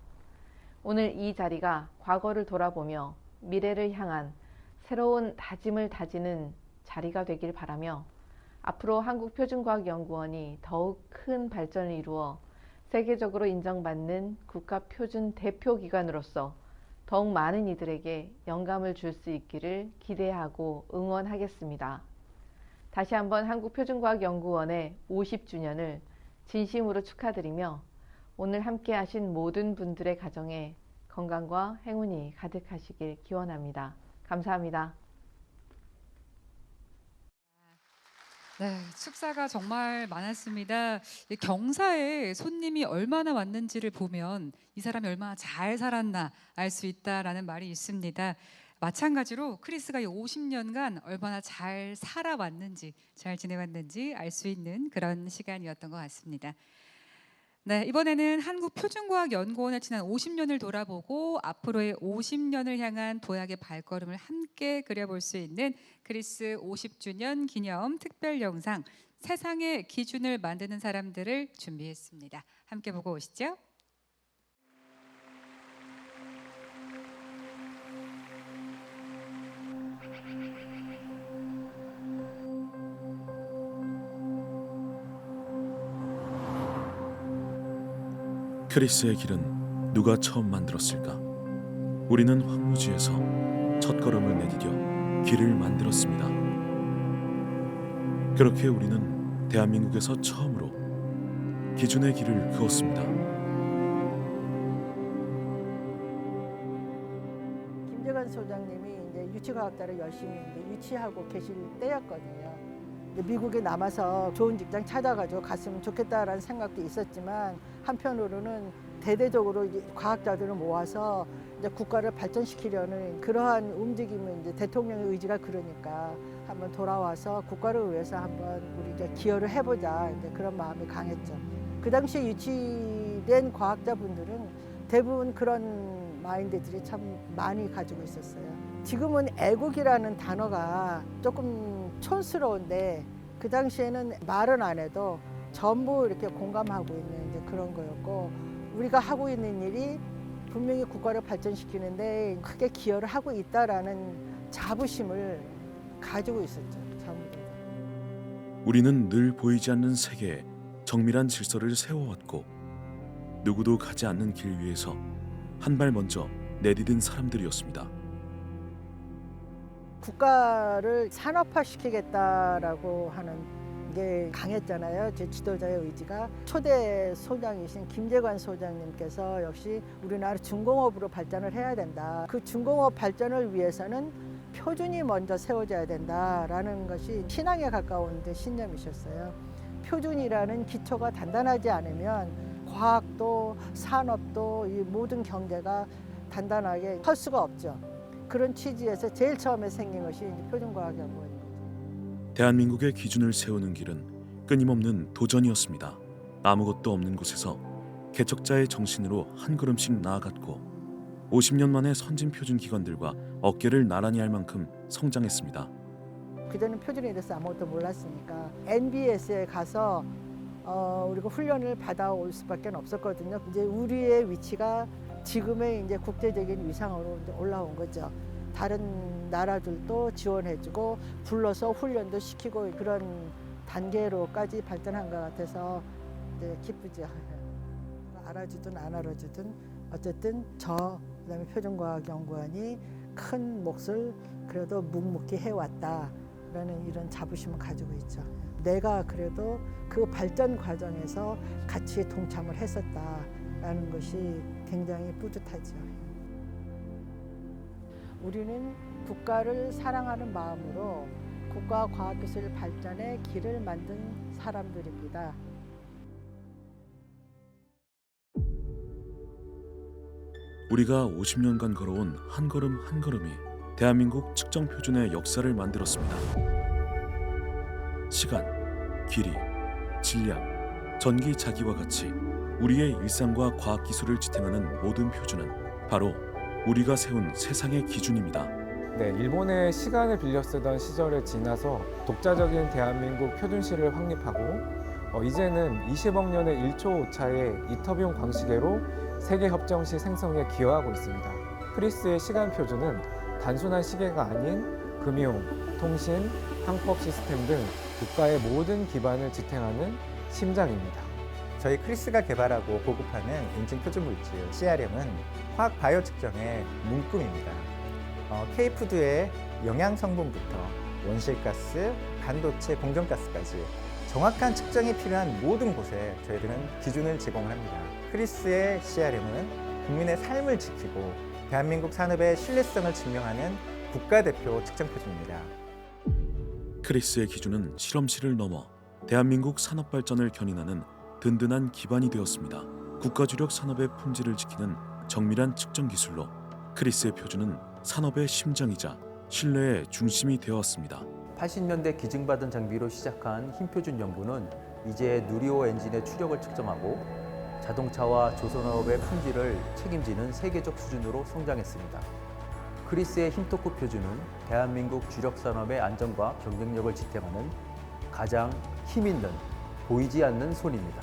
오늘 이 자리가 과거를 돌아보며 미래를 향한 새로운 다짐을 다지는 자리가 되길 바라며 앞으로 한국표준과학연구원이 더욱 큰 발전을 이루어 세계적으로 인정받는 국가표준 대표기관으로서 더욱 많은 이들에게 영감을 줄 수 있기를 기대하고 응원하겠습니다. 다시 한번 한국표준과학연구원의 50주년을 진심으로 축하드리며 오늘 함께 하신 모든 분들의 가정에 건강과 행운이 가득하시길 기원합니다. 감사합니다. 네, 축사가 정말 많았습니다. 이 경사에 손님이 얼마나 왔는지를 보면 이 사람이 얼마나 잘 살았나 알 수 있다라는 말이 있습니다. 마찬가지로 크리스가 이 50년간 얼마나 잘 살아왔는지, 잘 지내왔는지 알 수 있는 그런 시간이었던 것 같습니다. 네, 이번에는 한국표준과학연구원의 지난 50년을 돌아보고 앞으로의 50년을 향한 도약의 발걸음을 함께 그려볼 수 있는 크리스 50주년 기념 특별 영상 세상의 기준을 만드는 사람들을 준비했습니다. 함께 보고 오시죠. 크리스의 길은 누가 처음 만들었을까? 우리는 황무지에서 첫걸음을 내디뎌 길을 만들었습니다. 그렇게 우리는 대한민국에서 처음으로 기준의 길을 그었습니다. 김재관 소장님이 이제 유치과학자를 열심히 이제 유치하고 계실 때였거든요. 미국에 남아서 좋은 직장 찾아가지고 갔으면 좋겠다라는 생각도 있었지만 한편으로는 대대적으로 이제 과학자들을 모아서 이제 국가를 발전시키려는 그러한 움직임은 이제 대통령의 의지가 그러니까 한번 돌아와서 국가를 위해서 한번 우리 이제 기여를 해보자 이제 그런 마음이 강했죠. 그 당시에 유치된 과학자분들은 대부분 그런 마인드들이 참 많이 가지고 있었어요. 지금은 애국이라는 단어가 조금 촌스러운데 그 당시에는 말은 안 해도 전부 이렇게 공감하고 있는 이제 그런 거였고 우리가 하고 있는 일이 분명히 국가를 발전시키는데 크게 기여를 하고 있다라는 자부심을 가지고 있었죠. 전부. 우리는 늘 보이지 않는 세계에 정밀한 질서를 세워왔고 누구도 가지 않는 길 위에서 한 발 먼저 내디딘 사람들이었습니다. 국가를 산업화시키겠다라고 하는 게 강했잖아요. 제 지도자의 의지가. 초대 소장이신 김재관 소장님께서 역시 우리나라 중공업으로 발전을 해야 된다. 그 중공업 발전을 위해서는 표준이 먼저 세워져야 된다라는 것이 신앙에 가까운 신념이셨어요. 표준이라는 기초가 단단하지 않으면 과학도 산업도 이 모든 경제가 단단하게 설 수가 없죠. 그런 취지에서 제일 처음에 생긴 것이 이제 표준과학연구원인 거죠. 대한민국의 기준을 세우는 길은 끊임없는 도전이었습니다. 아무것도 없는 곳에서 개척자의 정신으로 한 걸음씩 나아갔고 50년 만에 선진 표준 기관들과 어깨를 나란히 할 만큼 성장했습니다. 그전엔 표준에 대해서 아무것도 몰랐으니까 NBS에 가서 우리가 훈련을 받아올 수밖에 없었거든요. 이제 우리의 위치가 지금의 이제 국제적인 위상으로 이제 올라온 거죠. 다른 나라들도 지원해주고 불러서 훈련도 시키고 그런 단계로까지 발전한 것 같아서 이제 기쁘죠. 알아주든 안 알아주든 어쨌든 그다음에 표준과학연구원이 큰 몫을 그래도 묵묵히 해왔다라는 이런 자부심을 가지고 있죠. 내가 그래도 그 발전 과정에서 같이 동참을 했었다라는 것이 굉장히 뿌듯하죠. 우리는 국가를 사랑하는 마음으로 국가 과학기술 발전의 길을 만든 사람들입니다. 우리가 50년간 걸어온 한 걸음 한 걸음이 대한민국 측정 표준의 역사를 만들었습니다. 시간, 길이, 질량, 전기 자기와 같이 우리의 일상과 과학 기술을 지탱하는 모든 표준은 바로 우리가 세운 세상의 기준입니다. 네, 일본의 시간을 빌려 쓰던 시절을 지나서 독자적인 대한민국 표준시를 확립하고 이제는 20억 년의 1초 오차의 이터비움 광시계로 세계 협정시 생성에 기여하고 있습니다. 크리스의 시간 표준은 단순한 시계가 아닌 금융, 통신, 항법 시스템 등 국가의 모든 기반을 지탱하는 심장입니다. 저희 크리스가 개발하고 보급하는 인증 표준 물질 CRM은 화학 바이오 측정의 문금입니다. K푸드의 영양 성분부터 온실가스, 반도체, 공정가스까지 정확한 측정이 필요한 모든 곳에 저희들은 기준을 제공을 합니다. 크리스의 CRM은 국민의 삶을 지키고 대한민국 산업의 신뢰성을 증명하는 국가대표 측정 표준입니다. 크리스의 기준은 실험실을 넘어 대한민국 산업 발전을 견인하는 든든한 기반이 되었습니다. 국가 주력 산업의 품질을 지키는 정밀한 측정 기술로 크리스의 표준은 산업의 심장이자 신뢰의 중심이 되었습니다. 80년대 기증받은 장비로 시작한 힘표준 연구는 이제 누리호 엔진의 추력을 측정하고 자동차와 조선업의 품질을 책임지는 세계적 수준으로 성장했습니다. 크리스의 힘토크 표준은 대한민국 주력 산업의 안정과 경쟁력을 지탱하는 가장 힘있는 보이지 않는 손입니다.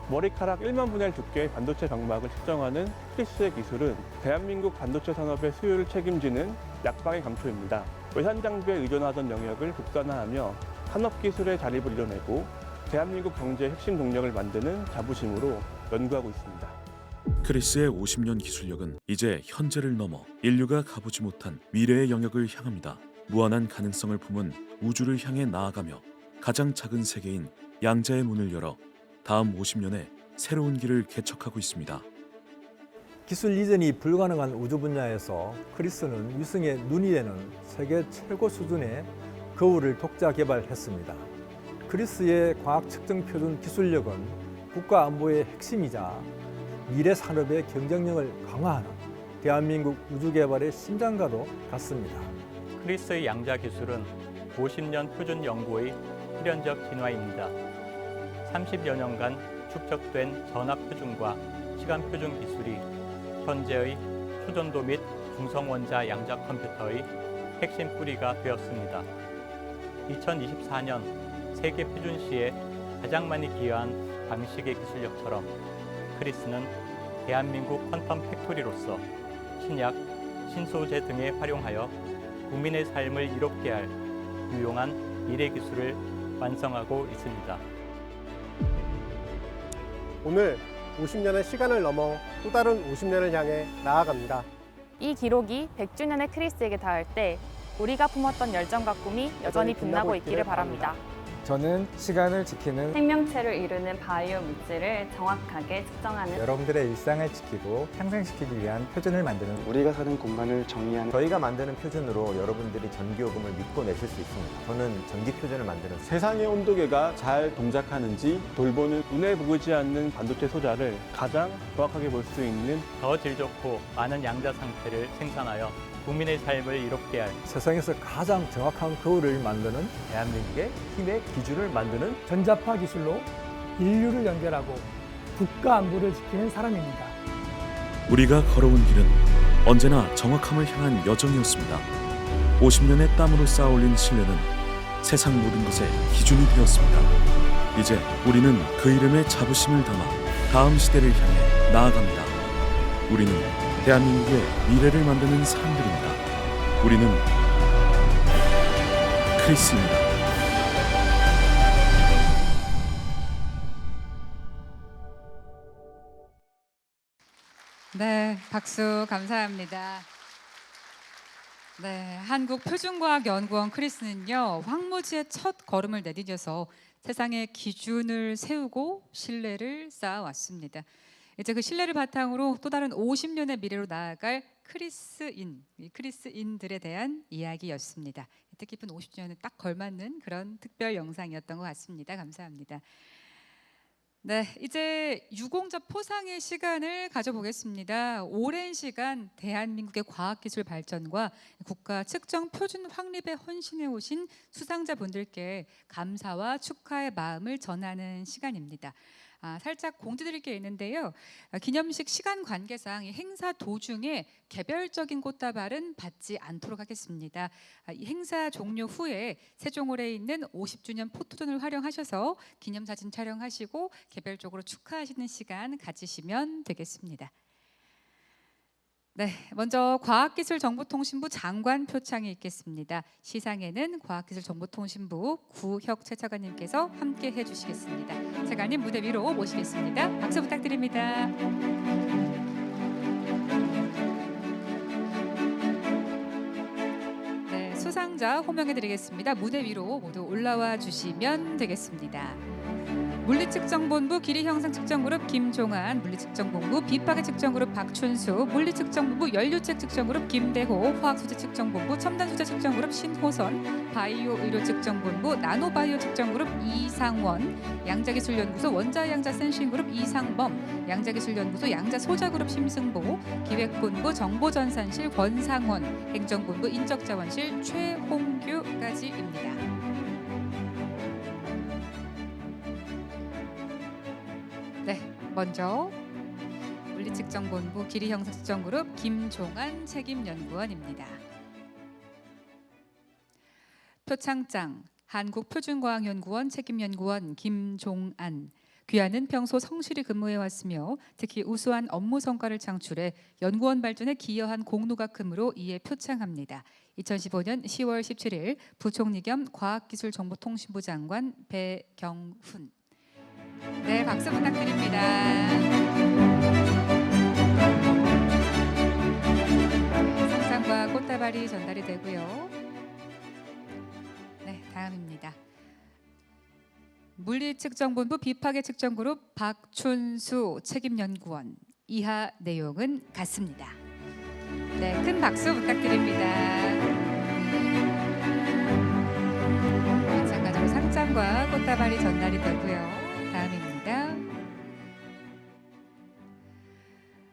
머리카락 1만 분의 1 두께의 반도체 방막을 측정하는 크리스의 기술은 대한민국 반도체 산업의 수요를 책임지는 약방의 감초입니다. 외산 장비에 의존하던 영역을 국산화하며 산업기술의 자립을 이뤄내고 대한민국 경제의 핵심 동력을 만드는 자부심으로 연구하고 있습니다. 크리스의 50년 기술력은 이제 현재를 넘어 인류가 가보지 못한 미래의 영역을 향합니다. 무한한 가능성을 품은 우주를 향해 나아가며 가장 작은 세계인 양자의 문을 열어 다음 50년에 새로운 길을 개척하고 있습니다. 기술 이전이 불가능한 우주 분야에서 크리스는 위성의 눈이 되는 세계 최고 수준의 거울을 독자 개발했습니다. 크리스의 과학 측정 표준 기술력은 국가 안보의 핵심이자 미래 산업의 경쟁력을 강화하는 대한민국 우주 개발의 심장과도 같습니다. 크리스의 양자 기술은 50년 표준 연구의 필연적 진화입니다. 30여 년간 축적된 전압 표준과 시간 표준 기술이 현재의 초전도 및 중성원자 양자 컴퓨터의 핵심 뿌리가 되었습니다. 2024년 세계 표준시에 가장 많이 기여한 방식의 기술력처럼 크리스는 대한민국 퀀텀 팩토리로서 신약, 신소재 등에 활용하여 국민의 삶을 이롭게 할 유용한 미래 기술을 완성하고 있습니다. 오늘 50년의 시간을 넘어 또 다른 50년을 향해 나아갑니다. 이 기록이 100주년의 크리스에게 닿을 때 우리가 품었던 열정과 꿈이 여전히 빛나고 있기를 바랍니다. 저는 시간을 지키는 생명체를 이루는 바이오 물질을 정확하게 측정하는 여러분들의 일상을 지키고 향상시키기 위한 표준을 만드는 우리가 사는 공간을 정의하는 저희가 만드는 표준으로 여러분들이 전기요금을 믿고 내실 수 있습니다. 저는 전기 표준을 만드는 세상의 온도계가 잘 동작하는지 돌보는 눈에 보이지 않는 반도체 소자를 가장 정확하게 볼 수 있는 더 질 좋고 많은 양자 상태를 생산하여 국민의 삶을 이롭게 할 세상에서 가장 정확한 거울을 만드는 대한민국의 힘의 기준을 만드는 전자파 기술로 인류를 연결하고 국가 안보를 지키는 사람입니다. 우리가 걸어온 길은 언제나 정확함을 향한 여정이었습니다. 50년의 땀으로 쌓아올린 신뢰는 세상 모든 것의 기준이 되었습니다. 이제 우리는 그 이름에 자부심을 담아 다음 시대를 향해 나아갑니다. 우리는 대한민국의 미래를 만드는 사람들입니다. 우리는 크리스입니다. 네, 박수 감사합니다. 네, 한국표준과학연구원 크리스는요, 황무지의 첫 걸음을 내디뎌서 세상의 기준을 세우고 신뢰를 쌓아왔습니다. 이제 그 신뢰를 바탕으로 또 다른 50년의 미래로 나아갈 크리스인들에 대한 이야기였습니다. 뜻깊은 50주년에 딱 걸맞는 그런 특별 영상이었던 것 같습니다. 감사합니다. 네, 이제 유공자 포상의 시간을 가져보겠습니다. 오랜 시간 대한민국의 과학기술 발전과 국가 측정 표준 확립에 헌신해 오신 수상자분들께 감사와 축하의 마음을 전하는 시간입니다. 살짝 공지드릴 게 있는데요. 기념식 시간 관계상 이 행사 도중에 개별적인 꽃다발은 받지 않도록 하겠습니다. 이 행사 종료 후에 세종홀에 있는 50주년 포토존을 활용하셔서 기념사진 촬영하시고 개별적으로 축하하시는 시간 가지시면 되겠습니다. 네, 먼저 과학기술정보통신부 장관 표창이 있겠습니다. 시상에는 과학기술정보통신부 구혁채 차관님께서 함께 해주시겠습니다. 차관님 무대 위로 모시겠습니다. 박수 부탁드립니다. 네, 수상자 호명해드리겠습니다. 무대 위로 모두 올라와 주시면 되겠습니다. 물리측정본부 기리형상측정그룹 김종한, 물리측정본부 비파괴 측정그룹 박춘수, 물리측정본부 연료책 측정그룹 김대호, 화학소재 측정본부 첨단소재 측정그룹 신호선, 바이오의료 측정본부 나노바이오 측정그룹 이상원, 양자기술연구소 원자양자 센싱그룹 이상범, 양자기술연구소 양자소자그룹 심승보, 기획본부 정보전산실 권상원, 행정본부 인적자원실 최홍규까지입니다. 네, 먼저 물리측정본부 기리형상측정그룹 김종한 책임연구원입니다. 표창장 한국표준과학연구원 책임연구원 김종안. 귀하는 평소 성실히 근무해왔으며 특히 우수한 업무 성과를 창출해 연구원 발전에 기여한 공로가 크므로 이에 표창합니다. 2015년 10월 17일 부총리 겸 과학기술정보통신부 장관 배경훈. 네, 박수 부탁드립니다. 상장과 꽃다발이 전달이 되고요. 네, 다음입니다. 물리측정본부 비파괴 측정그룹 박춘수 책임연구원. 이하 내용은 같습니다. 네, 큰 박수 부탁드립니다. 마찬가지로 상장과 꽃다발이 전달이 되고요. 다음입니다.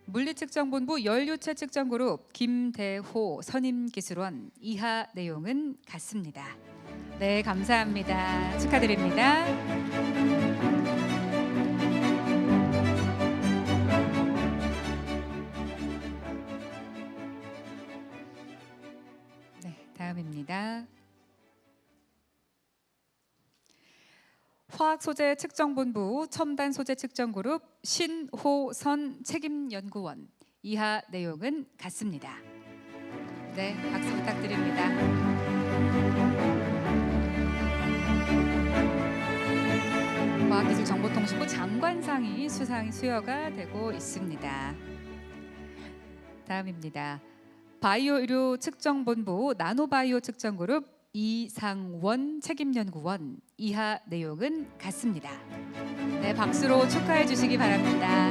물리측정본부 연료체 측정그룹 김대호 선임기술원. 이하 내용은 같습니다. 네, 감사합니다. 축하드립니다. 네, 다음입니다. 화학소재 측정본부 첨단소재 측정그룹 신호선 책임연구원. 이하 내용은 같습니다. 네, 박수 부탁드립니다. 과학기술정보통신부 장관상이 수여가 되고 있습니다. 다음입니다. 바이오의료 측정본부 나노바이오 측정그룹 이상원 책임연구원. 이하 내용은 같습니다. 네, 박수로 축하해 주시기 바랍니다.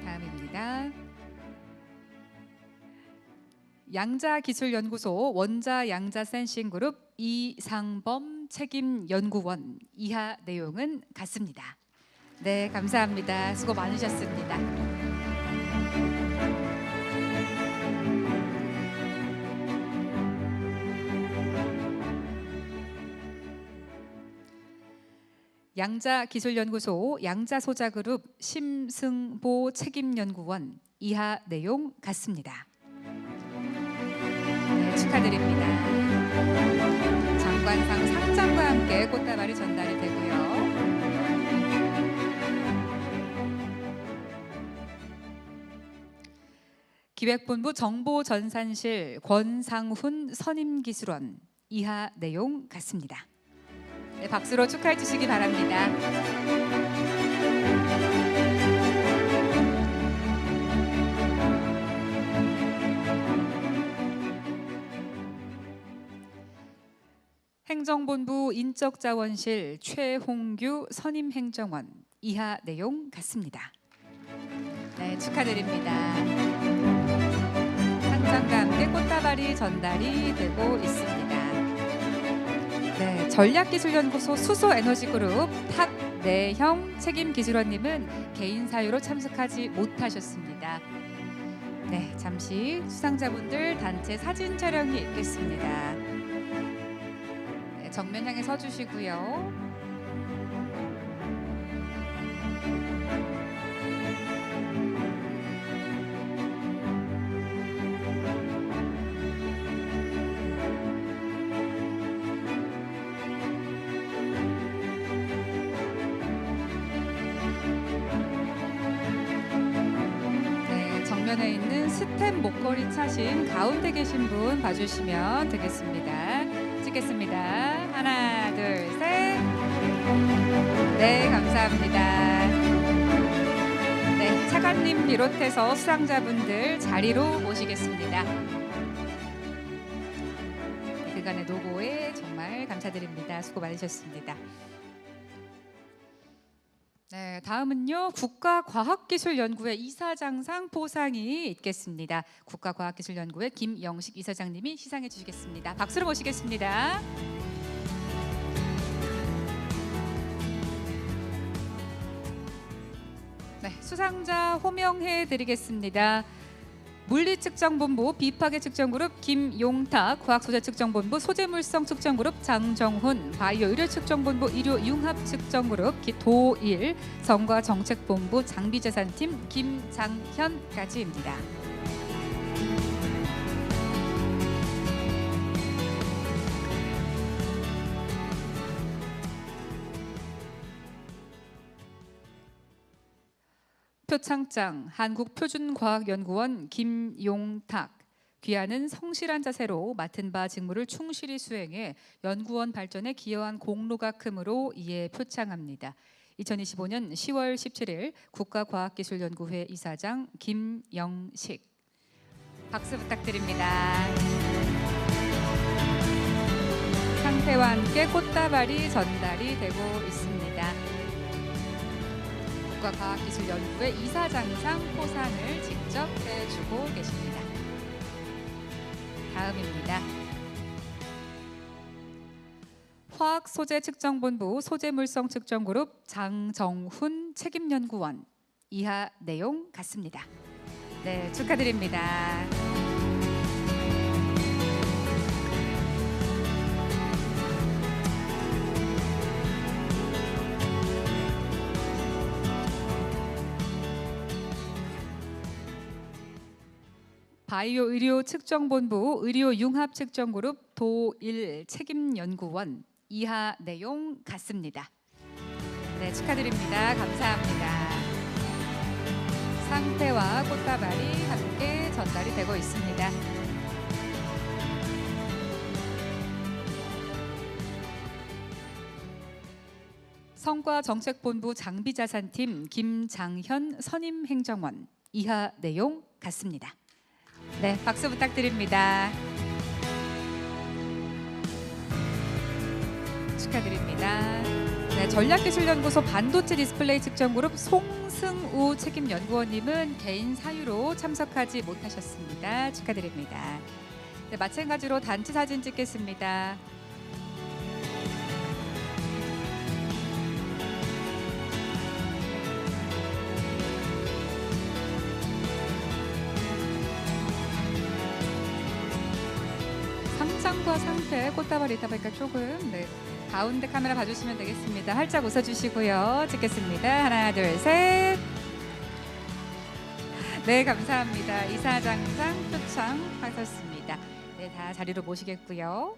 다음입니다. 양자기술연구소 원자양자센싱그룹 이상범 책임연구원 이하 내용은 같습니다. 네, 감사합니다. 수고 많으셨습니다. 양자기술연구소 양자소자그룹 심승보 책임연구원 이하 내용 같습니다. 네, 축하드립니다. 장관상 상장과 함께 꽃다발이 전달이 되고요. 기획본부 정보전산실 권상훈 선임기술원 이하 내용 같습니다. 네, 박수로 축하해 주시기 바랍니다. 행정본부 인적자원실 최홍규 선임행정원 이하 내용 같습니다. 네, 축하드립니다. 상장과 함께 꽃다발이 전달이 되고 있습니다. 네, 전략기술연구소 수소에너지그룹 탁내형 책임기술원님은 개인 사유로 참석하지 못하셨습니다. 네, 잠시 수상자분들 단체 사진 촬영이 있겠습니다. 네, 정면 향해 서주시고요. 정면에 있는 스템 목걸이 차신 가운데 계신 분 봐주시면 되겠습니다. 찍겠습니다. 하나, 둘, 셋. 네, 감사합니다. 네, 차관님 비롯해서 수상자분들 자리로 모시겠습니다. 네, 그간의 노고에 정말 감사드립니다. 수고 많으셨습니다. 네, 다음은요 국가과학기술연구회 이사장상 포상이 있겠습니다. 국가과학기술연구회 김영식 이사장님이 시상해 주시겠습니다. 박수로 모시겠습니다. 네, 수상자 호명해 드리겠습니다. 물리측정본부 비파괴측정그룹 김용탁, 과학소재측정본부 소재물성 측정그룹 장정훈, 바이오의료측정본부 의료융합측정그룹 도일, 정과정책본부 장비재산팀 김장현까지입니다. 표창장 한국표준과학연구원 김용탁, 귀하는 성실한 자세로 맡은 바 직무를 충실히 수행해 연구원 발전에 기여한 공로가 크므로 이에 표창합니다. 2025년 10월 17일 국가과학기술연구회 이사장 김영식. 박수 부탁드립니다. 상패와 함께 꽃다발이 전달이 되고 있습니다. 국가과학기술연구회 이사장상 포상을 직접 해주고 계십니다. 다음입니다. 화학소재측정본부 소재물성측정그룹 장정훈 책임연구원 이하 내용 같습니다. 네, 축하드립니다. 바이오의료측정본부 의료융합측정그룹 도일 책임연구원 이하 내용 같습니다. 네, 축하드립니다. 감사합니다. 상패와 꽃다발이 함께 전달이 되고 있습니다. 성과정책본부 장비자산팀 김장현 선임행정원 이하 내용 같습니다. 네, 박수 부탁드립니다. 축하드립니다. 네, 전략기술연구소 반도체 디스플레이 측정그룹 송승우 책임연구원님은 개인 사유로 참석하지 못하셨습니다. 축하드립니다. 네, 마찬가지로 단체 사진 찍겠습니다. 포장과 상태 꽃다발이 있다 보니까 조금 가운데 카메라 봐주시면 되겠습니다. 활짝 웃어주시고요. 찍겠습니다. 하나, 둘, 셋. 네, 감사합니다. 이사장상 표창하셨습니다. 네, 다 자리로 모시겠고요.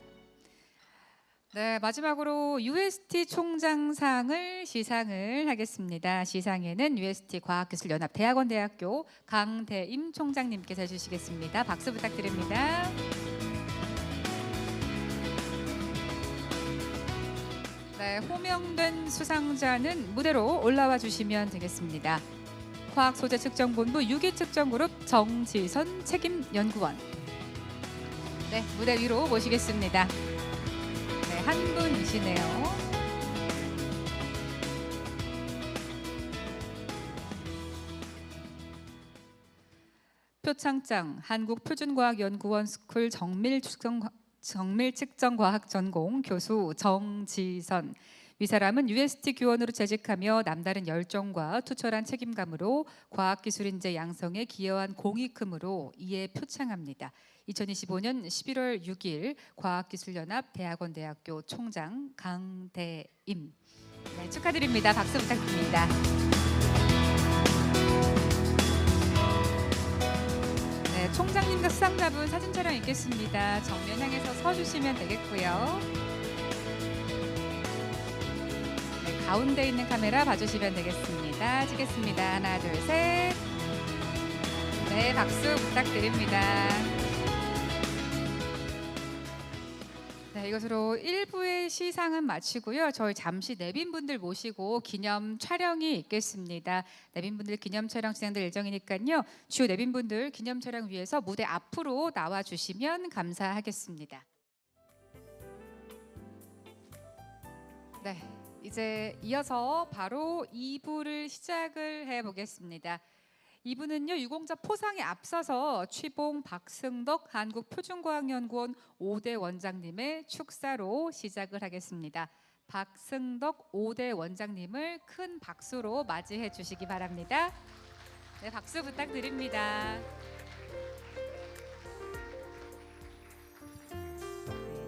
네, 마지막으로 UST 총장상을 시상을 하겠습니다. 시상에는 UST 과학기술연합대학원대학교 강대임 총장님께서 해주시겠습니다. 박수 부탁드립니다. 네, 호명된 수상자는 무대로 올라와 주시면 되겠습니다. 과학소재측정본부 유기측정그룹 정지선 책임연구원. 네, 무대 위로 모시겠습니다. 네, 한 분이시네요. 표창장 한국표준과학연구원 스쿨 정밀측정과학 전공 교수 정지선. 이 사람은 UST 교원으로 재직하며 남다른 열정과 투철한 책임감으로 과학기술인재 양성에 기여한 공이 크므로 이에 표창합니다. 2025년 11월 6일 과학기술연합 대학원대학교 총장 강대임. 네, 축하드립니다. 박수 부탁드립니다. 네, 총장님과 수상자분 사진 촬영 있겠습니다. 정면 향해서 서주시면 되겠고요. 가운데 있는 카메라 봐주시면 되겠습니다. 찍겠습니다. 하나, 둘, 셋. 네, 박수 부탁드립니다. 네, 이것으로 1부의 시상은 마치고요. 저희 잠시 내빈분들 모시고 기념 촬영이 있겠습니다. 내빈분들 기념 촬영 진행될 예정이니까요. 주요 내빈분들 기념 촬영 위해서 무대 앞으로 나와주시면 감사하겠습니다. 네. 이제 이어서 바로 2부를 시작을 해보겠습니다. 2부는요, 유공자 포상에 앞서서 취봉 박승덕 한국표준과학연구원 5대 원장님의 축사로 시작을 하겠습니다. 박승덕 5대 원장님을 큰 박수로 맞이해 주시기 바랍니다. 네, 박수 부탁드립니다.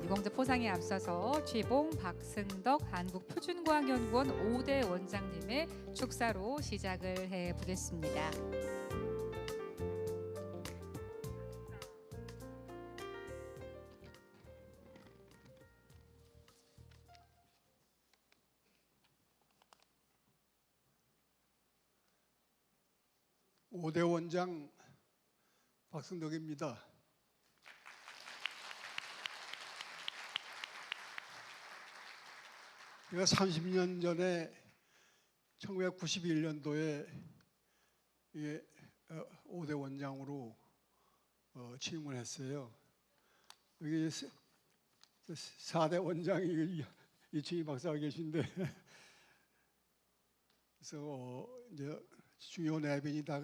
유공자 포상에 앞서서 취봉 박승덕 한국표준과학연구원 5대 원장님의 축사로 시작을 해보겠습니다. 오 대 원장 박승덕입니다. 제가 30년 전에 1991년도에 5대 원장으로 취임을 했어요. 여기 4대 원장이 이충희 박사가 계신데 그래서 이제 주요 내빈이 다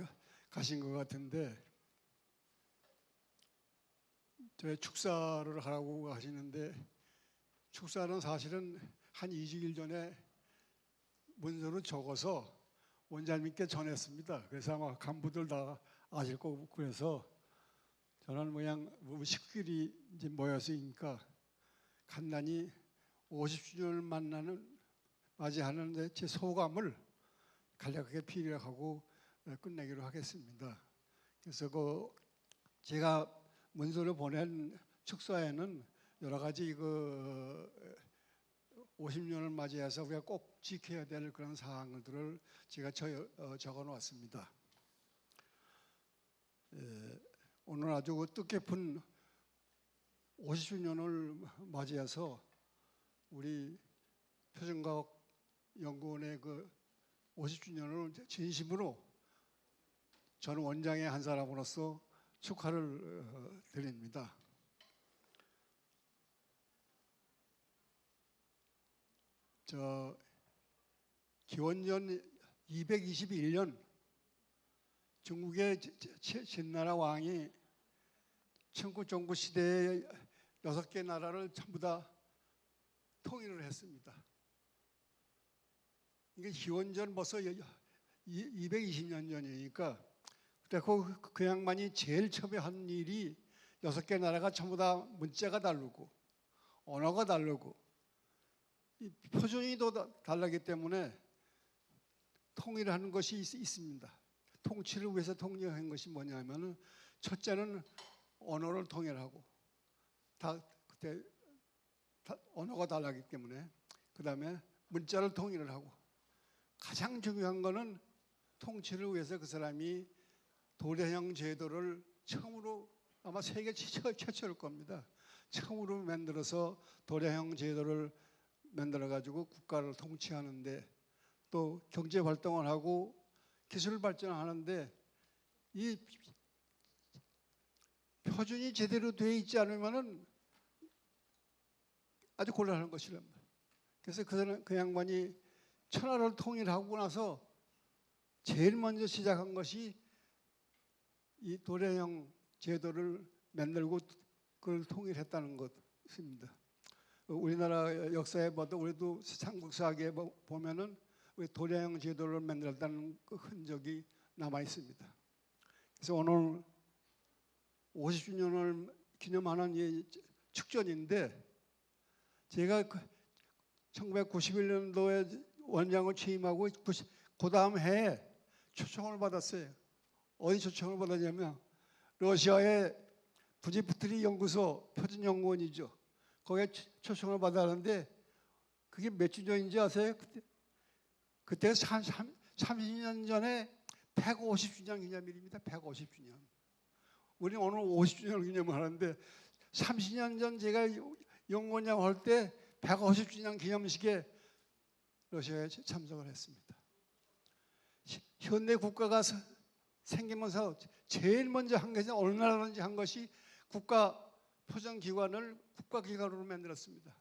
가신 것 같은데 저희 축사를 하라고 하시는데 축사는 사실은 한 20일 전에 문서로 적어서 원장님께 전했습니다. 그래서 아마 간부들 다 아실 거고 그래서 저는 그냥 식구들이 이제 모였으니까 간단히 50주년을 맞이하는 제 소감을 간략하게 피력하고 끝내기로 하겠습니다. 그래서 제가 문서로 보낸 축사에는 여러 가지 50년을 맞이해서 우리가 꼭 지켜야 될 그런 사항들을 제가 적어 놓았습니다. 오늘 아주 뜻깊은 50주년을 맞이해서 우리 표준과학연구원의 50주년을 진심으로 저는 원장의 한 사람으로서 축하를 드립니다. 기원전 221년 중국의 진나라 왕이 청구종구 시대에 6개 나라를 전부 다 통일을 했습니다. 이게 기원전 벌써 220년 전이니까 그때 그 양반이 제일 처음에 한 일이 6개 나라가 전부 다 문자가 다르고 언어가 다르고 이 표준이 또 다르기 때문에 통일하는 것이 있습니다. 통치를 위해서 통일한 것이 뭐냐면은 첫째는 언어를 통일하고 그때 언어가 달라기 때문에 그다음에 문자를 통일을 하고 가장 중요한 거는 통치를 위해서 그 사람이 도량형 제도를 처음으로 아마 세계 최초일 겁니다. 처음으로 만들어서 도량형 제도를 만들어 가지고 국가를 통치하는데 또 경제 활동을 하고 기술 발전하는데 이 표준이 제대로 되어 있지 않으면은 아주 곤란한 것이랍니다. 그래서 그 양반이 천하를 통일하고 나서 제일 먼저 시작한 것이 이 도량형 제도를 만들고 그걸 통일했다는 것입니다. 우리나라 역사에 봐도 우리도 삼국사학에 보면은 우리 도량형 제도를 만들었다는 그 흔적이 남아 있습니다. 그래서 오늘 50주년을 기념하는 이 축전인데 제가 1991년도에 원장을 취임하고 그 다음 해에 초청을 받았어요. 어디 초청을 받았냐면 러시아의 부지프트리 연구소 표준연구원이죠. 거기에 초청을 받았는데 그게 몇 주 전인지 아세요? 그때 30년 전에 150주년 기념일입니다. 150주년. 우리는 오늘 50주년을 기념하는데 30년 전 제가 연구원장 할 때 150주년 기념식에 러시아에 참석을 했습니다. 현대 국가가 생기면서 제일 먼저 한 것이 어느 나라든지 한 것이 국가 표준기관을 국가기관으로 만들었습니다.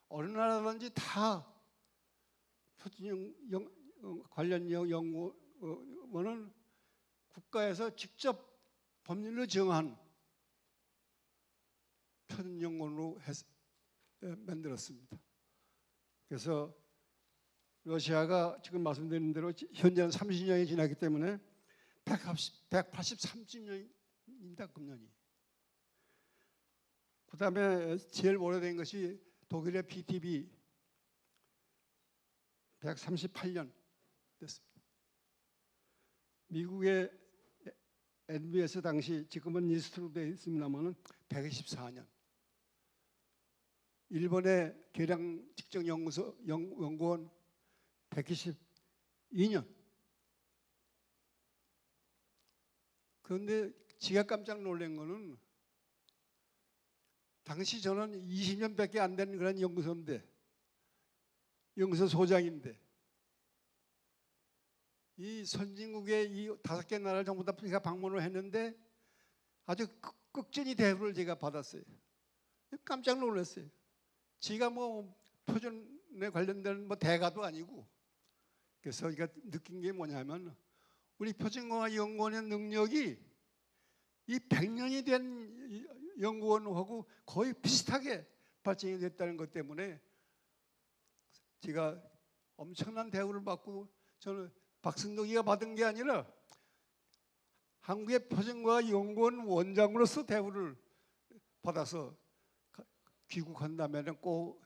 어느 나라든지 다 표준 관련 연구원은 국가에서 직접 법률로 정한 표준연구원으로 만들었습니다. 그래서 러시아가 지금 말씀드린 대로 현재는 30년이 지났기 때문에 183주년입니다. 금년이. 그 다음에 제일 오래된 것이 독일의 PTB 138년 됐습니다. 미국의 NBS 당시 지금은 니스트로 되어 있습니다만 124년. 일본의 계량 측정 연구소 연구원 122년. 그런데 제가 깜짝 놀란 거는 당시 저는 20년밖에 안 되는 그런 연구소인데 연구소 소장인데 이 선진국의 이 5개 나라를 전부 다 제가 방문을 했는데 아주 극진히 대우를 제가 받았어요. 깜짝 놀랐어요. 제가 뭐 표준에 관련된 뭐 대가도 아니고 그래서 제가 느낀 게 뭐냐면 우리 표준공학 연구원의 능력이 이 100년이 된 연구원하고 거의 비슷하게 발전이 됐다는 것 때문에 제가 엄청난 대우를 받고 저는 박승덕이가 받은 게 아니라 한국의 표준과학 연구원 원장으로서 대우를 받아서 귀국한다면 꼭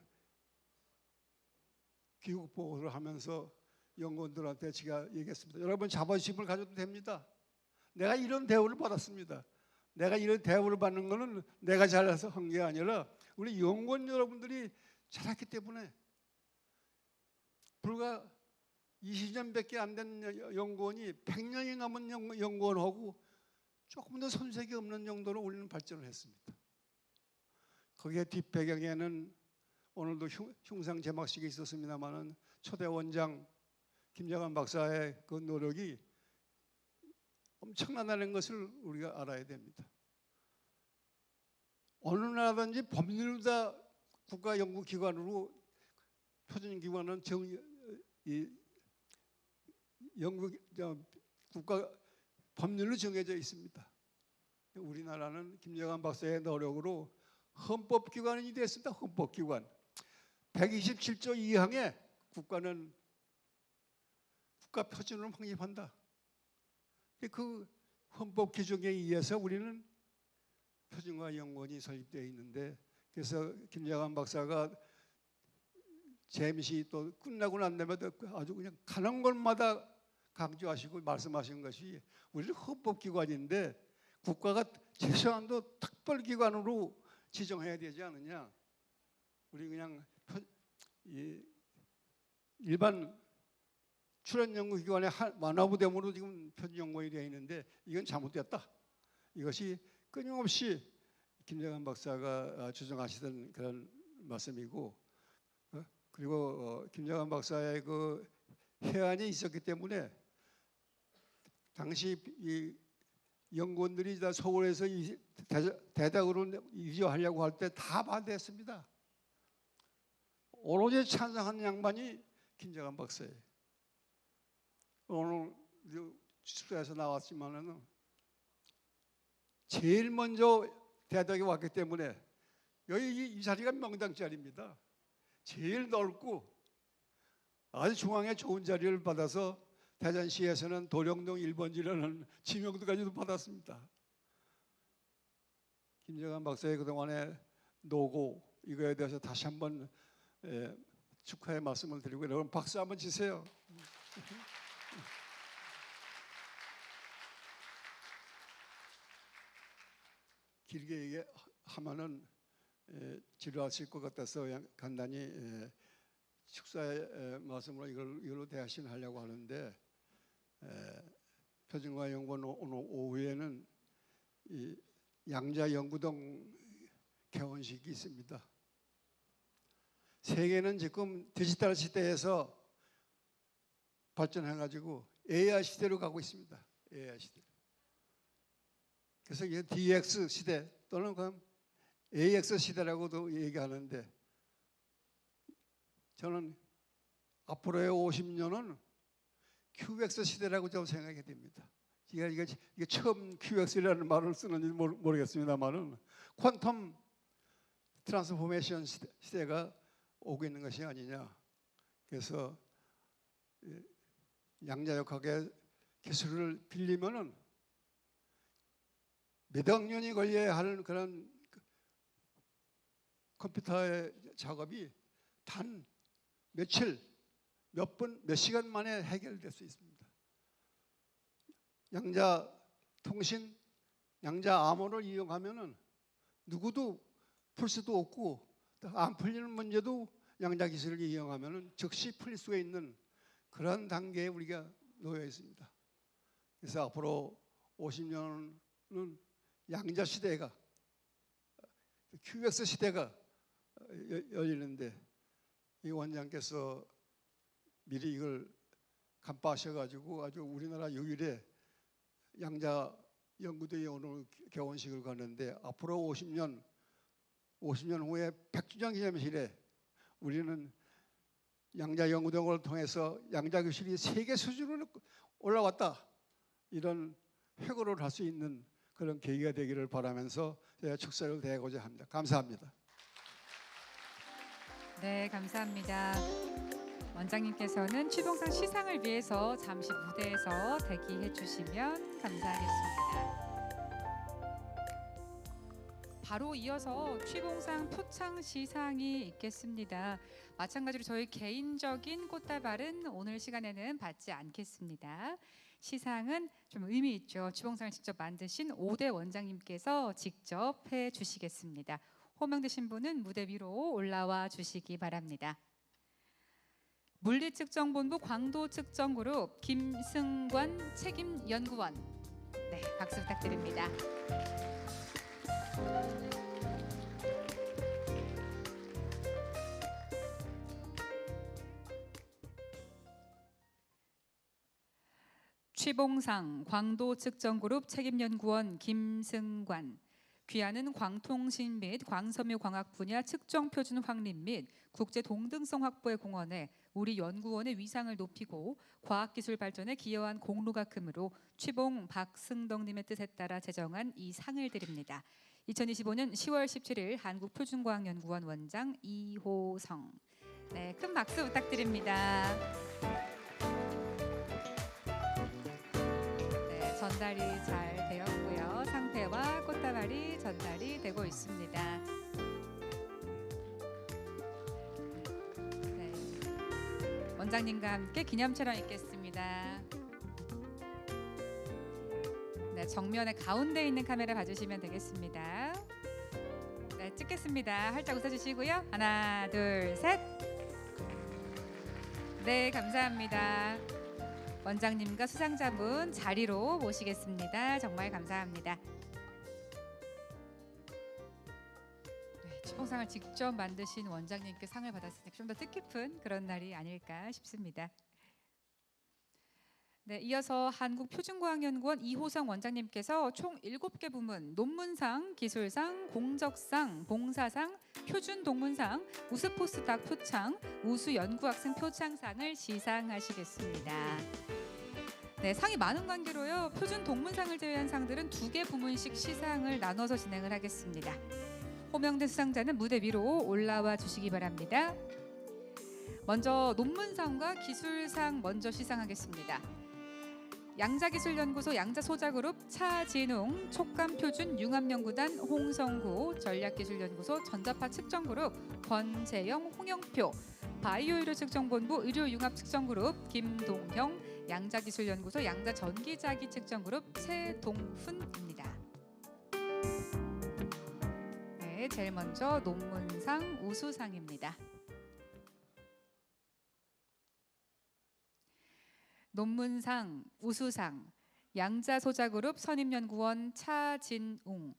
귀국 보고를 하면서 연구원들한테 제가 얘기했습니다. 여러분 자부심을 가져도 됩니다. 내가 이런 대우를 받았습니다. 내가 이런 대우를 받는 것은 내가 잘해서 한 게 아니라 우리 연구원 여러분들이 잘했기 때문에 불과 20년밖에 안 된 연구원이 100년이 넘은 연구원하고 조금 더 손색이 없는 정도로 우리는 발전을 했습니다. 거기에 뒷배경에는 오늘도 흉상 제막식이 있었습니다마는 초대 원장 김재관 박사의 그 노력이 엄청나다는 것을 우리가 알아야 됩니다. 어느 나라든지 법률다 국가연구기관으로 표준기관은 국가 법률로 정해져 있습니다. 우리나라는 김재관 박사의 노력으로 헌법기관이 됐습니다. 헌법기관 127조 2항에 국가는 국가 표준을 확립한다. 그 헌법 규정에 의해서 우리는 표준과학연구원이 설립되어 있는데, 그래서 김재관 박사가 잼시 또 끝나고 난 다음에 아주 그냥 가는 곳마다 강조하시고 말씀하신 것이, 우리는 헌법기관인데 국가가 최소한도 특별기관으로 지정해야 되지 않느냐. 우리 그냥 일반 출연연구기관의 완화부대으로 지금 표준연구원이 되어 있는데 이건 잘못됐다. 이것이 끊임없이 김재관 박사가 주장하시던 그런 말씀이고, 그리고 김재관 박사의 그 해안이 있었기 때문에 당시 이 연구원들이 다 서울에서 대학으로 이주하려고 할 때 다 반대했습니다. 오로지 찬성한 양반이 김재관 박사예요. 오늘 축사에서 나왔지만은 제일 먼저 대학에 왔기 때문에 여기 이 자리가 명당 자리입니다. 제일 넓고 아주 중앙에 좋은 자리를 받아서 대전시에서는 도령동 1번지라는 지명도까지도 받았습니다. 김재관 박사의 그동안의 노고, 이거에 대해서 다시 한번 축하의 말씀을 드리고, 여러분 박수 한번 주세요. 길게 얘기하면은 지루하실 것 같아서 그냥 간단히 축사의 말씀으로 이걸로 대신하려고 하는데, 표준과학연구원 오늘 오후에는 이 양자연구동 개원식이 있습니다. 세계는 지금 디지털 시대에서 발전해가지고 AI 시대로 가고 있습니다. AI 시대. 그래서 이게 DX 시대 또는 그럼 AX 시대라고도 얘기하는데, 저는 앞으로의 50년은 QX 시대라고 저는 생각이 됩니다. 이게 처음 QX라는 말을 쓰는지 모르겠습니다만은 퀀텀 트랜스포메이션 시대가 오고 있는 것이 아니냐. 그래서 양자역학의 기술을 빌리면은 몇억 년이 걸려야 하는 그런 컴퓨터의 작업이 단 며칠, 몇 분, 몇 시간 만에 해결될 수 있습니다. 양자 통신, 양자 암호를 이용하면은 누구도 풀 수도 없고, 안 풀리는 문제도 양자 기술을 이용하면은 즉시 풀릴 수가 있는 그런 단계에 우리가 놓여 있습니다. 그래서 앞으로 50년은 양자 시대가, QX 시대가 열리는데, 이 원장께서 미리 이걸 간파하셔가지고 아주 우리나라 유일의 양자 연구대에 오늘 개원식을 가는데, 앞으로 50년 후에 100주년 기념실에 우리는 양자 연구동을 통해서 양자 기술이 세계 수준으로 올라왔다, 이런 회고를 할 수 있는 그런 계기가 되기를 바라면서 제가 축사를 대하고자 합니다. 감사합니다. 네, 감사합니다. 원장님께서는 취봉상 시상을 위해서 잠시 무대에서 대기해 주시면 감사하겠습니다. 바로 이어서 취봉상 표창 시상이 있겠습니다. 마찬가지로 저희 개인적인 꽃다발은 오늘 시간에는 받지 않겠습니다. 시상은 좀 의미 있죠. 취봉상을 직접 만드신 5대 원장님께서 직접 해 주시겠습니다. 호명되신 분은 무대 위로 올라와 주시기 바랍니다. 물리측정본부 광도측정그룹 김승관 책임연구원. 네, 박수 부탁드립니다. 취봉상 광도측정그룹 책임연구원 김승관. 귀하는 광통신 및 광섬유 광학 분야 측정 표준 확립 및 국제 동등성 확보에 공헌해 우리 연구원의 위상을 높이고 과학기술 발전에 기여한 공로가 크므로 취봉 박승덕님의 뜻에 따라 제정한 이 상을 드립니다. 2025년 10월 17일 한국표준과학연구원 원장 이호성. 네, 큰 박수 부탁드립니다. 네, 전달이 잘 되었고요. 상패와 꽃다발 꽃다발이 전달이 되고 있습니다. 네. 원장님과 함께 기념 촬영 있겠습니다. 네, 정면에 가운데 있는 카메라 봐주시면 되겠습니다. 네, 찍겠습니다. 활짝 웃어주시고요. 하나, 둘, 셋. 네, 감사합니다. 원장님과 수상자분 자리로 모시겠습니다. 정말 감사합니다. 네, 추봉상을 직접 만드신 원장님께 상을 받았으니까 좀 더 뜻깊은 그런 날이 아닐까 싶습니다. 네, 이어서 한국표준과학연구원 이호성 원장님께서 총 7개 부문 논문상, 기술상, 공적상, 봉사상, 표준동문상, 우수포스닥 표창, 우수연구학생 표창상을 시상하시겠습니다. 네, 상이 많은 관계로요. 표준동문상을 제외한 상들은 2개 부문씩 시상을 나눠서 진행을 하겠습니다. 호명된 수상자는 무대 위로 올라와 주시기 바랍니다. 먼저 논문상과 기술상 먼저 시상하겠습니다. 양자기술연구소 양자소자그룹 차진웅, 촉감표준 융합연구단 홍성구, 전략기술연구소 전자파 측정그룹 권재영, 홍영표, 바이오의료측정본부 의료융합측정그룹 김동형, 양자기술연구소 양자전기자기 측정그룹 최동훈입니다. 네, 제일 먼저 논문상 우수상입니다. 논문상 우수상 양자소자그룹 선임연구원 차진웅.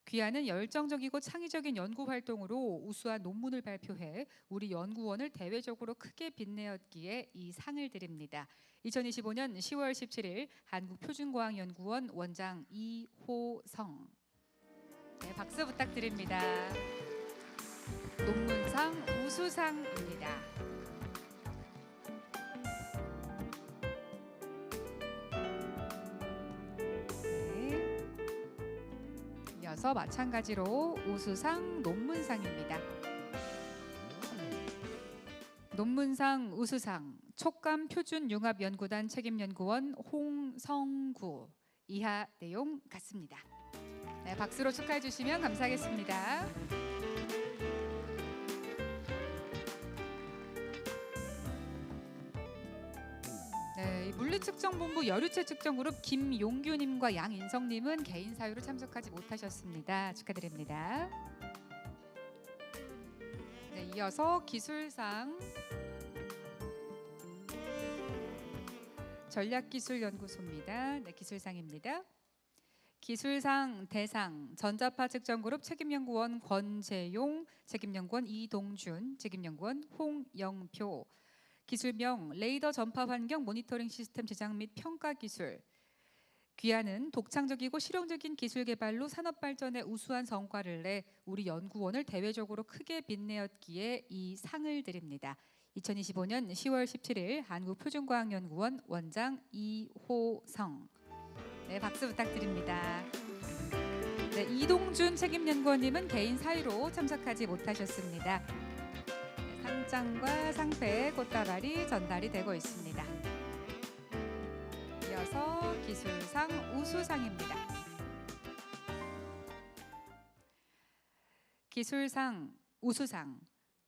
귀하는 열정적이고 창의적인 연구 활동으로 우수한 논문을 발표해 우리 연구원을 대외적으로 크게 빛내었기에 이 상을 드립니다. 2025년 10월 17일 한국표준과학연구원 원장 이호성. 네, 박수 부탁드립니다. 논문상 우수상입니다. 이어서 마찬가지로 우수상 논문상입니다. 논문상 우수상 촉감표준융합연구단 책임연구원 홍성구. 이하 내용 같습니다. 네, 박수로 축하해 주시면 감사하겠습니다. 네, 물리측정본부 여류체 측정그룹 김용규님과 양인성님은 개인 사유로 참석하지 못하셨습니다. 축하드립니다. 네, 이어서 기술상 전략기술연구소입니다. 네, 기술상입니다. 기술상 대상 전자파 측정그룹 책임연구원 권재용, 책임연구원 이동준, 책임연구원 홍영표. 기술명 레이더 전파 환경 모니터링 시스템 제작 및 평가 기술. 귀하는 독창적이고 실용적인 기술 개발로 산업 발전에 우수한 성과를 내 우리 연구원을 대외적으로 크게 빛내었기에 이 상을 드립니다. 2025년 10월 17일 한국표준과학연구원 원장 이호성. 네, 박수 부탁드립니다. 네, 이동준 책임연구원님은 개인 사유로 참석하지 못하셨습니다. 상장과 상패, 꽃다발이 전달이 되고 있습니다. 이어서 기술상 우수상입니다. 기술상 우수상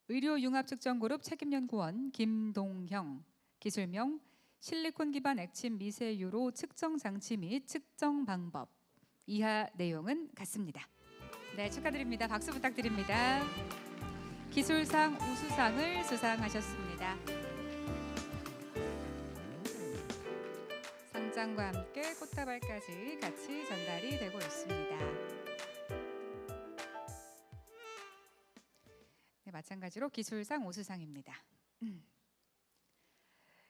의료융합측정그룹 책임연구원 김동형. 기술명 실리콘 기반 액침 미세유로 측정 장치 및 측정 방법. 이하 내용은 같습니다. 네, 축하드립니다. 박수 부탁드립니다. 기술상 우수상을 수상하셨습니다. 상장과 함께 꽃다발까지 같이 전달이 되고 있습니다. 네, 마찬가지로 기술상 우수상입니다.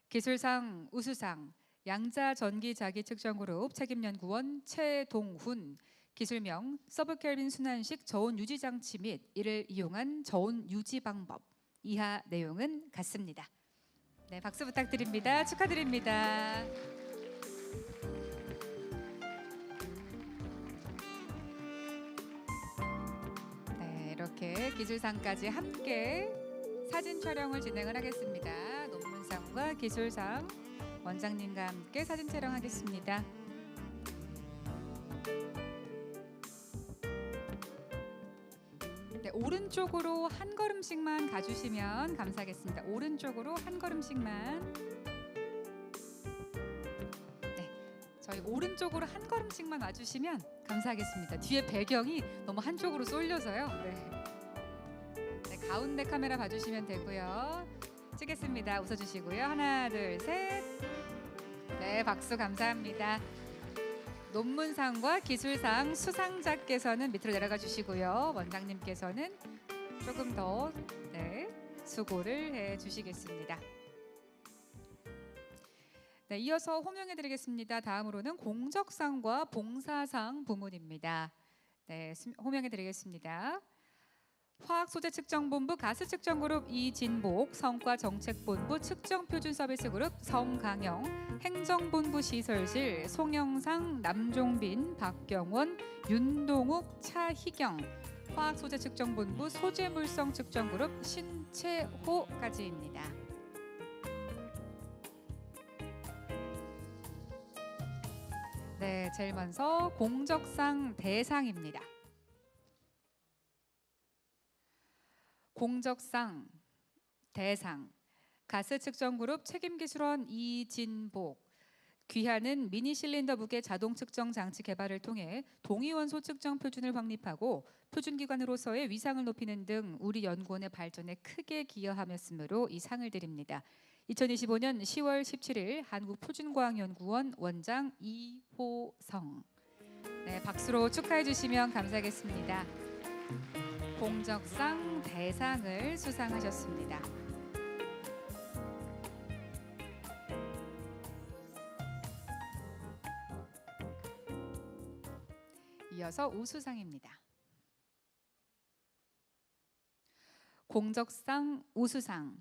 기술상 우수상 양자전기자기측정그룹 책임연구원 최동훈. 기술명 서브켈빈 순환식 저온 유지 장치 및 이를 이용한 저온 유지 방법. 이하 내용은 같습니다. 네, 박수 부탁드립니다. 축하드립니다. 네, 이렇게 기술상까지 함께 사진 촬영을 진행을 하겠습니다. 논문상과 기술상 원장님과 함께 사진 촬영하겠습니다. 네, 오른쪽으로 한 걸음씩만 가주시면 감사하겠습니다. 오른쪽으로 한 걸음씩만. 네, 저희 오른쪽으로 한 걸음씩만 와주시면 감사하겠습니다. 뒤에 배경이 너무 한쪽으로 쏠려서요. 네. 네, 가운데 카메라 봐주시면 되고요. 찍겠습니다. 웃어주시고요. 하나, 둘, 셋. 네, 박수 감사합니다. 논문상과 기술상 수상자께서는 밑으로 내려가 주시고요. 원장님께서는 조금 더 수고를 해 주시겠습니다. 네, 이어서 호명해 드리겠습니다. 다음으로는 공적상과 봉사상 부문입니다. 네, 호명해 드리겠습니다. 화학소재측정본부 가스측정그룹 이진복, 성과정책본부 측정표준서비스그룹 성강영, 행정본부 시설실 송영상, 남종빈, 박경원, 윤동욱, 차희경, 화학소재측정본부 소재물성측정그룹 신채호까지입니다. 네, 제일 먼저 공적상 대상입니다. 공적상 대상 가스측정그룹 책임기술원 이진복, 귀하는 미니실린더 무게 자동 측정 장치 개발을 통해 동위원소 측정 표준을 확립하고 표준기관으로서의 위상을 높이는 등 우리 연구원의 발전에 크게 기여하였으므로 이 상을 드립니다. 2025년 10월 17일 한국표준과학연구원 원장 이호성. 네, 박수로 축하해 주시면 감사하겠습니다. 공적상 대상을 수상하셨습니다. 이어서 우수상입니다. 공적상 우수상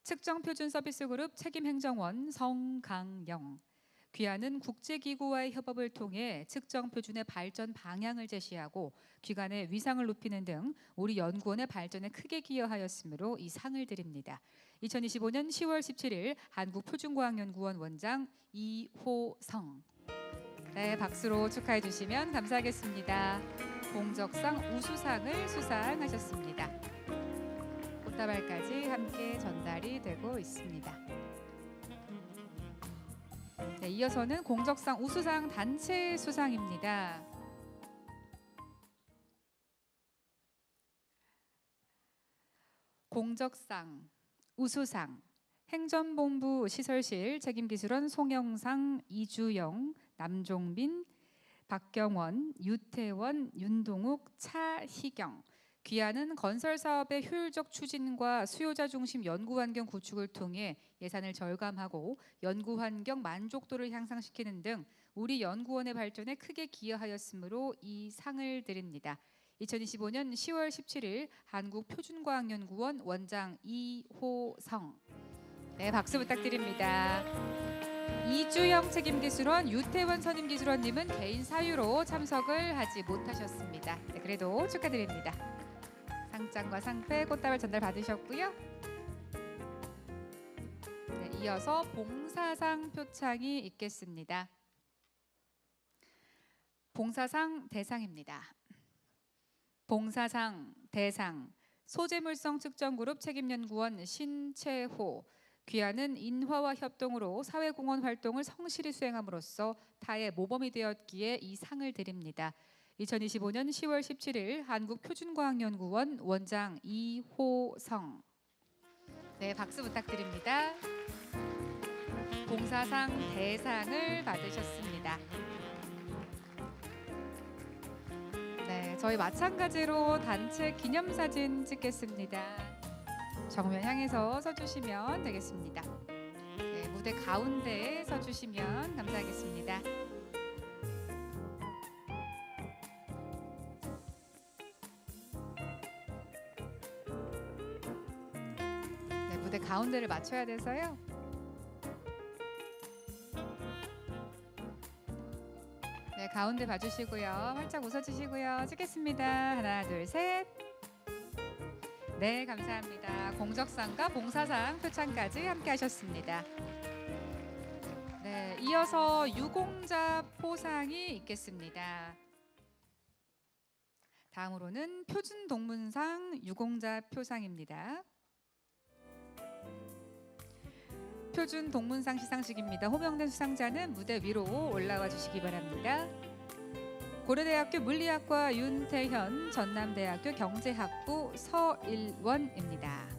측정표준서비스그룹 책임행정원 성강영, 귀하는 국제기구와의 협업을 통해 측정표준의 발전 방향을 제시하고 기관의 위상을 높이는 등 우리 연구원의 발전에 크게 기여하였으므로 이 상을 드립니다. 2025년 10월 17일 한국표준과학연구원 원장 이호성. 네, 박수로 축하해 주시면 감사하겠습니다. 공적상 우수상을 수상하셨습니다. 꽃다발까지 함께 전달이 되고 있습니다. 네, 이어서는 공적상 우수상 단체 수상입니다. 공적상 우수상 행정본부 시설실 책임기술원 송영상, 이주영, 남종빈, 박경원, 유태원, 윤동욱, 차희경, 귀하는 건설사업의 효율적 추진과 수요자 중심 연구환경 구축을 통해 예산을 절감하고 연구환경 만족도를 향상시키는 등 우리 연구원의 발전에 크게 기여하였으므로 이 상을 드립니다. 2025년 10월 17일 한국표준과학연구원 원장 이호성. 네, 박수 부탁드립니다. 이주영 책임기술원, 유태원 선임기술원님은 개인 사유로 참석을 하지 못하셨습니다. 네, 그래도 축하드립니다. 상장과 상패, 꽃다발 전달 받으셨고요. 네, 이어서 봉사상 표창이 있겠습니다. 봉사상 대상입니다. 봉사상 대상 소재물성 측정그룹 책임연구원 신채호, 귀하는 인화와 협동으로 사회공헌 활동을 성실히 수행함으로써 타의 모범이 되었기에 이 상을 드립니다. 2025년 10월 17일 한국표준과학연구원 원장 이호성. 네, 박수 부탁드립니다. 봉사상 대상을 받으셨습니다. 네, 저희 마찬가지로 단체 기념사진 찍겠습니다. 정면 향해서 서주시면 되겠습니다. 네, 무대 가운데에 서주시면 감사하겠습니다. 네, 무대 가운데를 맞춰야 돼서요. 네, 가운데 봐주시고요. 활짝 웃어주시고요. 찍겠습니다. 하나, 둘, 셋. 네, 감사합니다. 공적상과 봉사상 표창까지 함께 하셨습니다. 네, 이어서 유공자 포상이 있겠습니다. 다음으로는 표준 동문상 유공자 표상입니다. 표준 동문상 시상식입니다. 호명된 수상자는 무대 위로 올라와 주시기 바랍니다. 고려대학교 물리학과 윤태현, 전남대학교 경제학부 서일원입니다.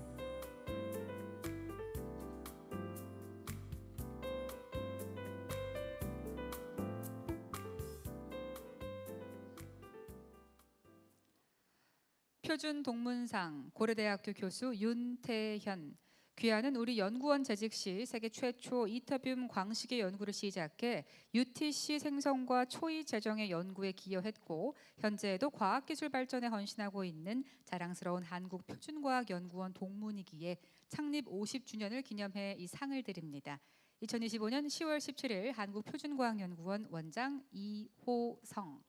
표준 동문상 고려대학교 교수 윤태현. 귀하는 우리 연구원 재직 시 세계 최초 이터뷴 광식의 연구를 시작해 UTC 생성과 초이 제정의 연구에 기여했고 현재에도 과학기술 발전에 헌신하고 있는 자랑스러운 한국표준과학연구원 동문이기에 창립 50주년을 기념해 이 상을 드립니다. 2025년 10월 17일 한국표준과학연구원 원장 이호성.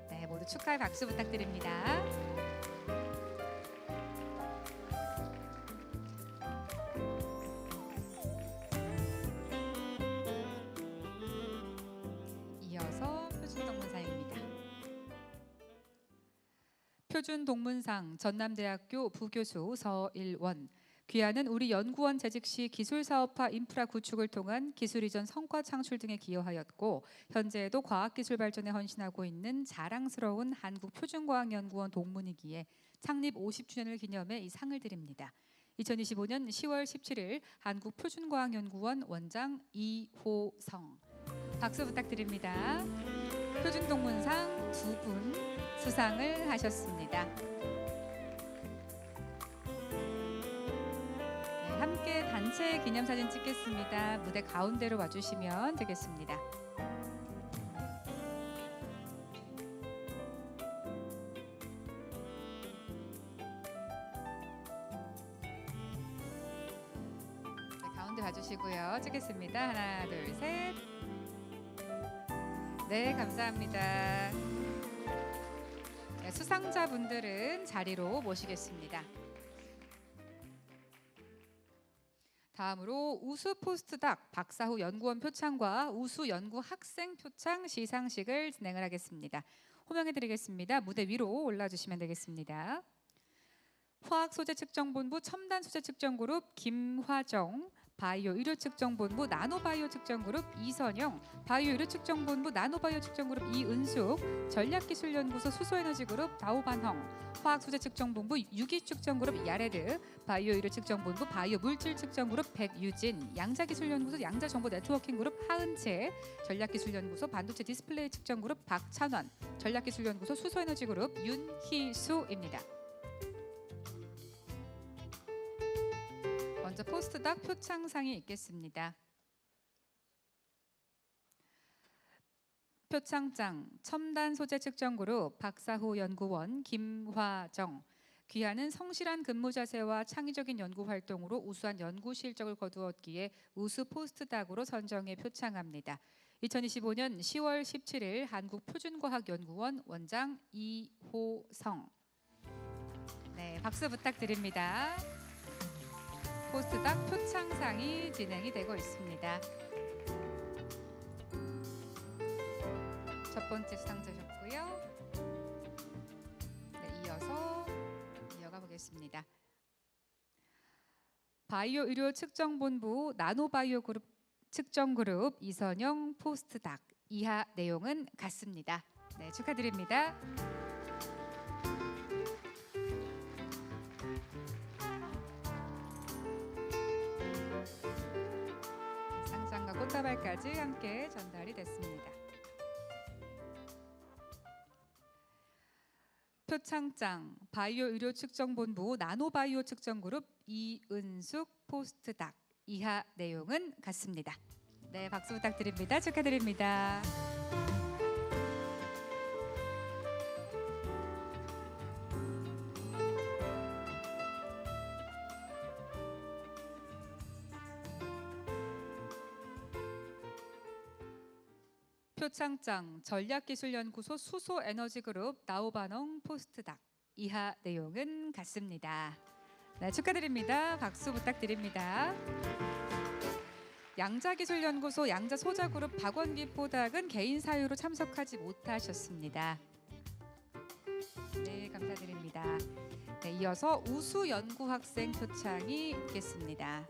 네, 모두 축하의 박수 부탁드립니다. 이어서 표준동문상입니다. 표준동문상 전남대학교 부교수 서일원. 귀하는 우리 연구원 재직 시 기술사업화 인프라 구축을 통한 기술 이전 성과 창출 등에 기여하였고 현재에도 과학기술 발전에 헌신하고 있는 자랑스러운 한국표준과학연구원 동문이기에 창립 50주년을 기념해 이 상을 드립니다. 2025년 10월 17일 한국표준과학연구원 원장 이호성. 박수 부탁드립니다. 표준동문상 2분 수상을 하셨습니다. 함께 단체 기념사진 찍겠습니다. 무대 가운데로 와주시면 되겠습니다. 네, 가운데 봐주시고요. 찍겠습니다. 하나, 둘, 셋. 네, 감사합니다. 네, 수상자분들은 자리로 모시겠습니다. 다음으로 우수 포스트닥 박사후 연구원 표창과 우수 연구 학생 표창 시상식을 진행을 하겠습니다. 호명해 드리겠습니다. 무대 위로 올라주시면 되겠습니다. 화학소재측정본부 첨단소재측정그룹 김화정, 바이오 의료측정본부 나노바이오 측정그룹 이선영, 바이오 의료측정본부 나노바이오 측정그룹 이은숙, 전략기술연구소 수소에너지그룹 다오반헝, 화학소재측정본부 유기측정그룹 야레드, 바이오 의료측정본부 바이오 물질측정그룹 백유진, 양자기술연구소 양자정보네트워킹그룹 하은채, 전략기술연구소 반도체 디스플레이 측정그룹 박찬원, 전략기술연구소 수소에너지그룹 윤희수입니다. 먼저 포스트닥 표창상이 있겠습니다. 표창장 첨단소재측정그룹 박사후 연구원 김화정. 귀하는 성실한 근무 자세와 창의적인 연구 활동으로 우수한 연구 실적을 거두었기에 우수 포스트닥으로 선정해 표창합니다. 2025년 10월 17일 한국표준과학연구원 원장 이호성. 네, 박수 부탁드립니다. 포스트닥 표창상이 진행이 되고 있습니다. 첫 번째 수상자셨고요. 네, 이어서 이어가 보겠습니다. 바이오 의료 측정본부 나노바이오 그룹 측정그룹 이선영 포스트닥. 이하 내용은 같습니다. 네, 축하드립니다. 상장과 꽃다발까지 함께 전달이 됐습니다. 표창장 바이오 의료 측정본부 나노바이오 측정그룹 이은숙 포스트닥. 이하 내용은 같습니다. 네, 박수 부탁드립니다. 축하드립니다. 표창장 전략기술연구소 수소에너지그룹 나오반홍 포스트닥. 이하 내용은 같습니다. 네, 축하드립니다. 박수 부탁드립니다. 양자기술연구소 양자소자그룹 박원기 포닥은 개인 사유로 참석하지 못하셨습니다. 네, 감사드립니다. 네, 이어서 우수 연구 학생 표창이 있겠습니다.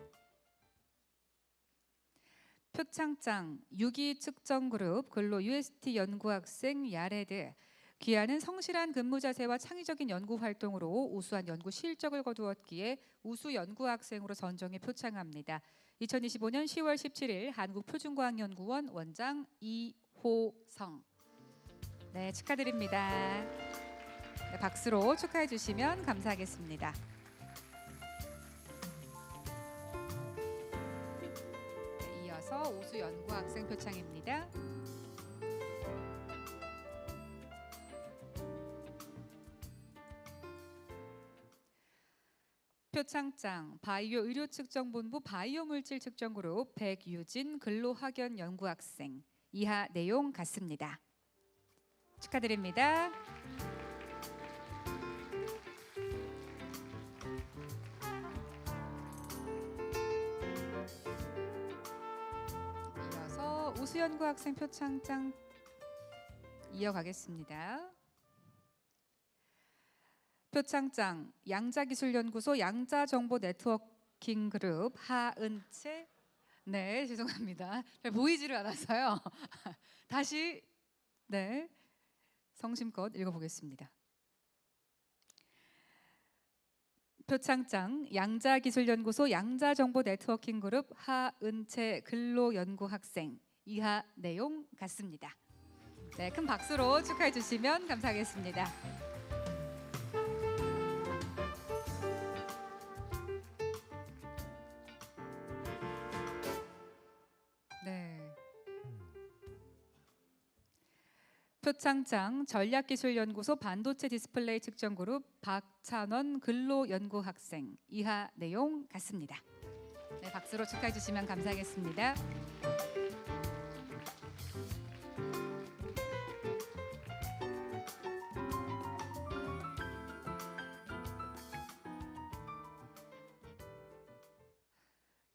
표창장 6기 측정그룹 근로 UST 연구학생 야레드. 귀하는 성실한 근무 자세와 창의적인 연구 활동으로 우수한 연구 실적을 거두었기에 우수 연구학생으로 선정해 표창합니다. 2025년 10월 17일 한국표준과학연구원 원장 이호성. 네, 축하드립니다. 네, 박수로 축하해 주시면 감사하겠습니다. 네, 이어서 우수 연구학생 표창입니다. 표창장 바이오 의료 측정본부 바이오 물질 측정그룹 백유진 근로학연 연구학생. 이하 내용 같습니다. 축하드립니다. 이어서 우수 연구학생 표창장 이어가겠습니다. 표창장 양자기술연구소 양자정보네트워킹그룹 하은채. 네, 죄송합니다. 잘 보이지를 않았어요. 다시 네, 성심껏 읽어보겠습니다. 표창장 양자기술연구소 양자정보네트워킹그룹 하은채 근로연구학생. 이하 내용 같습니다. 네, 큰 박수로 축하해 주시면 감사하겠습니다. 네. 표창장 전략기술연구소 반도체 디스플레이 측정그룹 박찬원 근로연구학생. 이하 내용 같습니다. 네, 박수로 축하해 주시면 감사하겠습니다.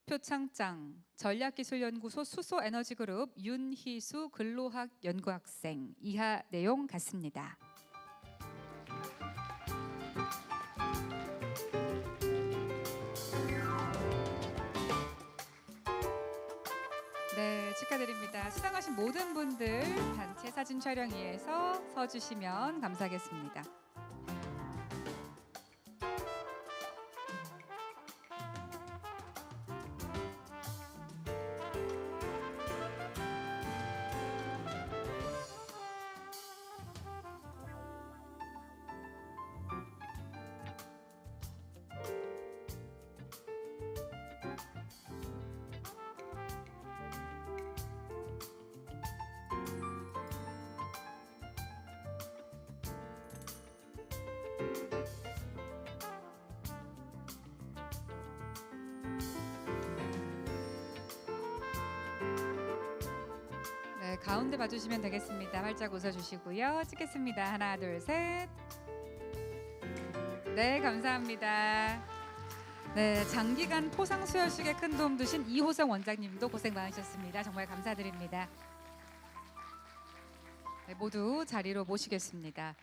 표창장 전략기술연구소 수소에너지그룹 윤희수 근로학 연구학생. 이하 내용 같습니다. 네, 축하드립니다. 수상하신 모든 분들 단체 사진 촬영위에서 서주시면 감사하겠습니다. 네, 가운데 봐주시면 되겠습니다. 활짝 웃어주시고요. 찍겠습니다. 하나, 둘, 셋. 네, 감사합니다. 네, 장기간 포상 수여식에 큰 도움 주신 이호성 원장님도 고생 많으셨습니다. 정말 감사드립니다. 네, 모두 자리로 모시겠습니다.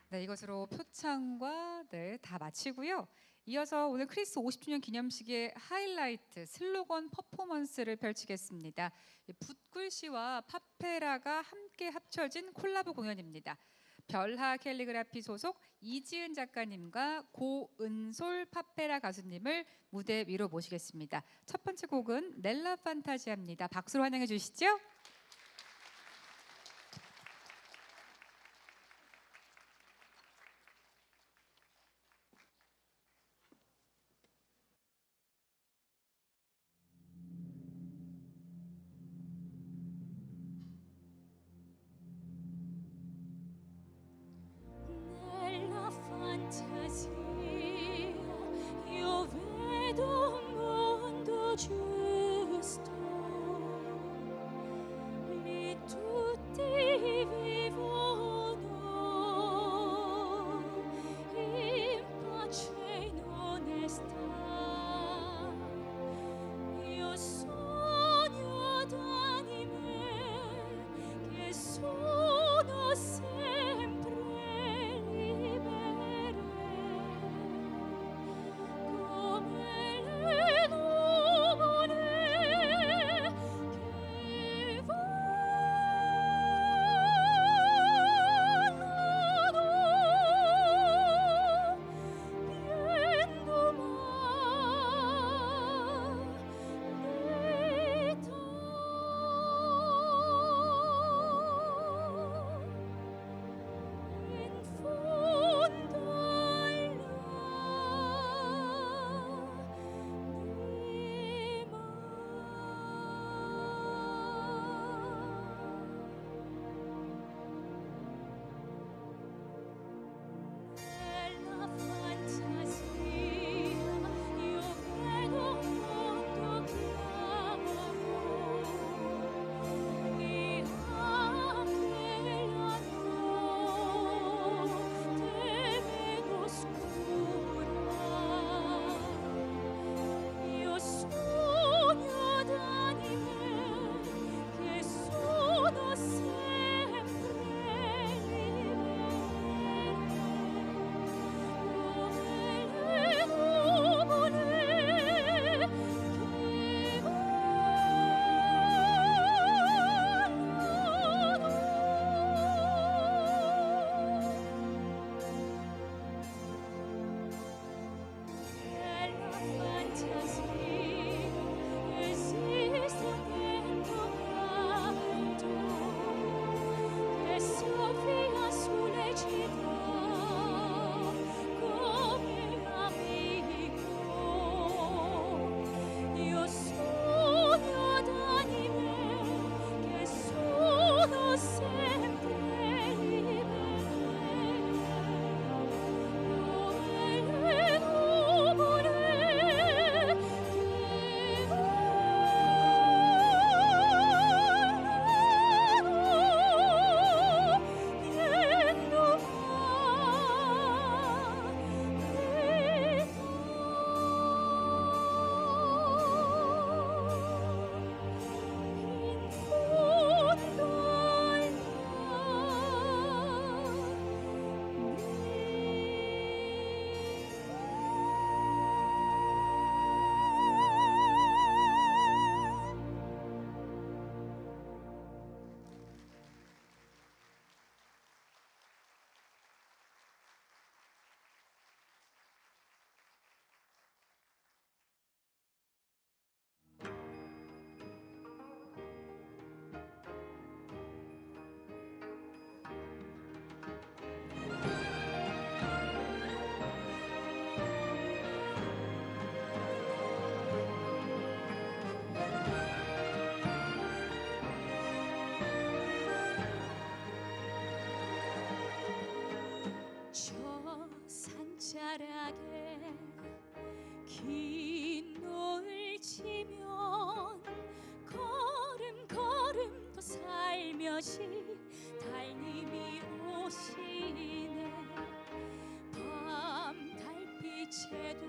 네, 이것으로 표창과 다 마치고요. 이어서 오늘 크리스 50주년 기념식의 하이라이트 슬로건 퍼포먼스를 펼치겠습니다. 붓글씨와 파페라가 함께 합쳐진 콜라보 공연입니다. 별하 캘리그라피 소속 이지은 작가님과 고은솔 파페라 가수님을 무대 위로 모시겠습니다. 첫 번째 곡은 넬라 판타지아입니다. 박수로 환영해 주시죠. Io vedo un mondo giusto 바닥에 긴 노을 지면 걸음걸음 또 살며시 달님이 오시네. 밤 달빛에도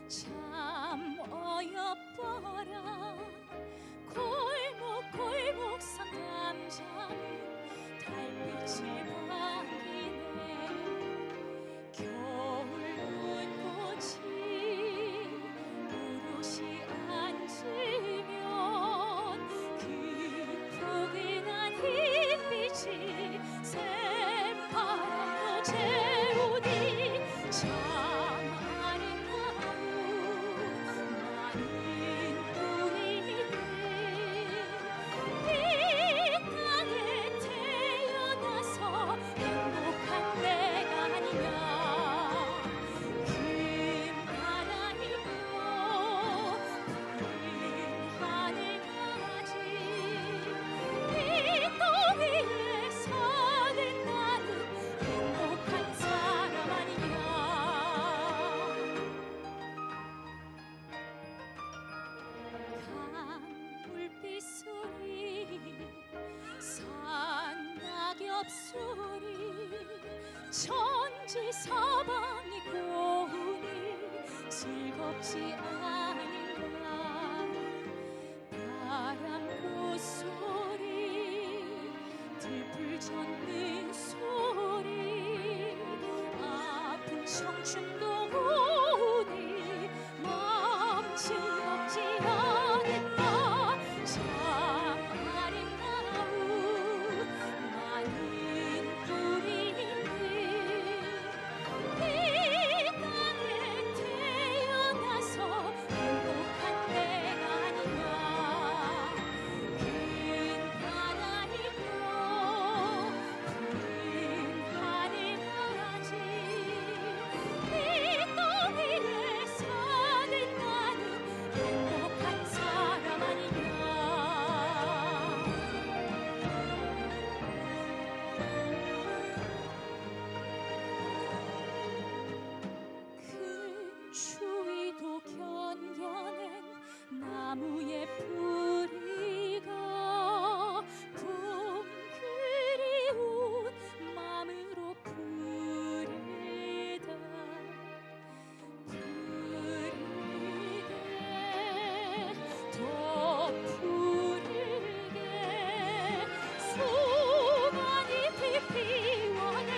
참 어여뻐라. 골목 상감자는 달빛을 반기네. 겨울 눈꽃이 오롯이 앉으면 그 포근한 햇빛이 새파랗고 재우니 참 아름다운 많은 꿈이네. 이 땅에 태어나서 행복한 내가 아니냐. 큰 바다이고 푸른 하늘까지 이 땅 위에 사는 나는 행복한 사람 아니냐. 강물빛 소리 산 낙엽 소리 천지사방이 고우니 즐겁지 않은가. 바람꽃 소리 들풀 젓는 소리 아픈 청춘도 오니 마음 즐겁지 않을까. 참 아름다운 많은 꿈이네. 이 땅에 태어나서 행복한 내가 아니냐. 큰 바다이고 푸른 하늘까지 이 땅 위에 사는 나는 행복한 사람 아니냐. 큰 추위도 견뎌낸 나무의 뿌리가 봄 그리운 마음으로 푸르다. 푸르게 더 푸르게 수많이 피피워내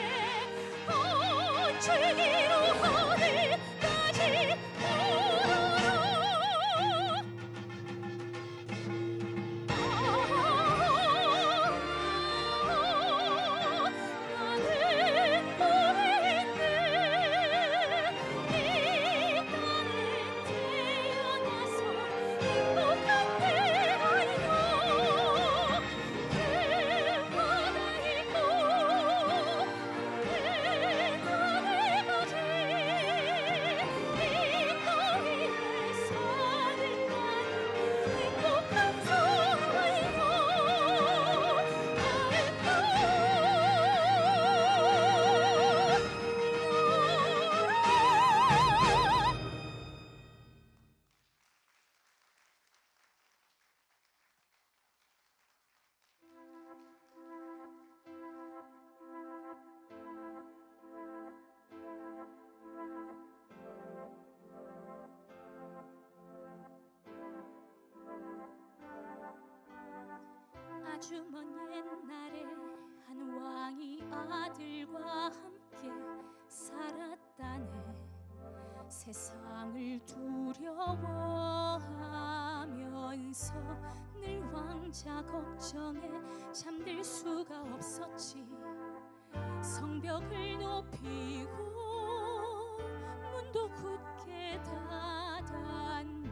줄기로 하늘까지 오르라. 나는 꿈인데 이 땅에 태어나서 행복한 내가 아니냐. 큰 바다이고 큰 하늘까지 이 땅 위에 사는 나는 행복한 사람이야. 아주 먼 옛날에 한 왕이 아들과 함께 살았다네. 세상을 두려워하면서 늘 왕자 걱정에 잠들 수가 없었지. 성벽을 높이고 문도 굳게 닫았네.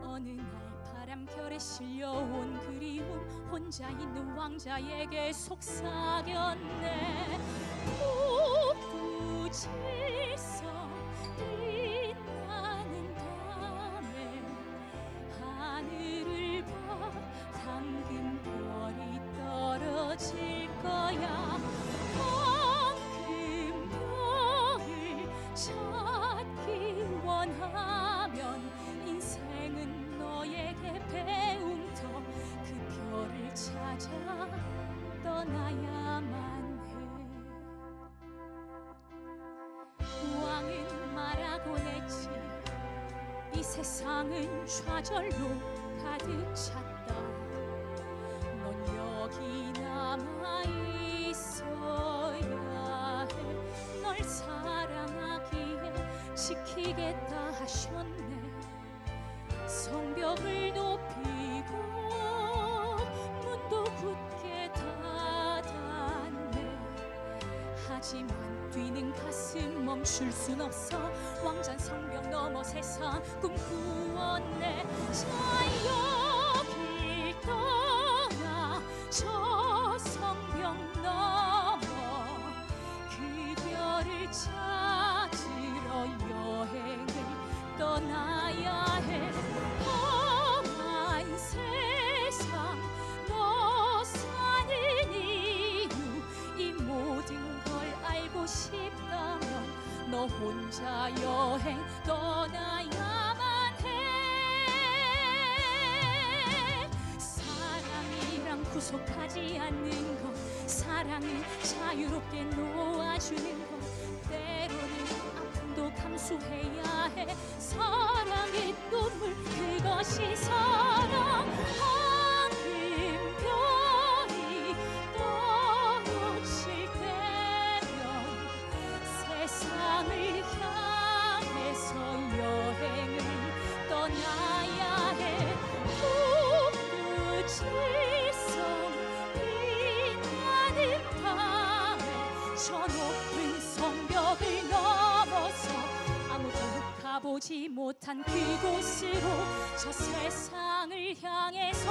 어느 날 바람결에 실려온 그리움 혼자 있는 왕자에게 속삭였네. 북두칠성 빛나는 밤에 하늘을 봐 황금별이 떨어질 거야. 황금별을 세상은 좌절로 가득 찼다. 넌 여기 남아 있어야 해. 널 사랑하기에 지키겠다 하셨네. 성벽을 높이고 문도 굳게 닫았네. 하지만 뛰는 가슴 멈출 순 없어. 왕잔 성벽 넘어 세상 꿈꾸었네. 자 여길 떠나 저 성벽 넘어 그 별을 찾으러 여행을 떠나야 해. 험한 세상 너 사는 이유 이 모든 걸 알고 싶다면 너 혼자 여행 떠나야만 해. 사랑이란 구속하지 않는 것, 사랑은 자유롭게 놓아주는 것, 때로는 아픔도 감수해야 해. 사랑의 눈물 그것이 사랑. 황금별이 떨어질 때면 세상을 향해서 여행을 떠나야 해. 북두칠성 빛나는 밤에 저 높은 성벽을 넘어서 아무도 가보지 못한 그곳으로 저 세상을 향해서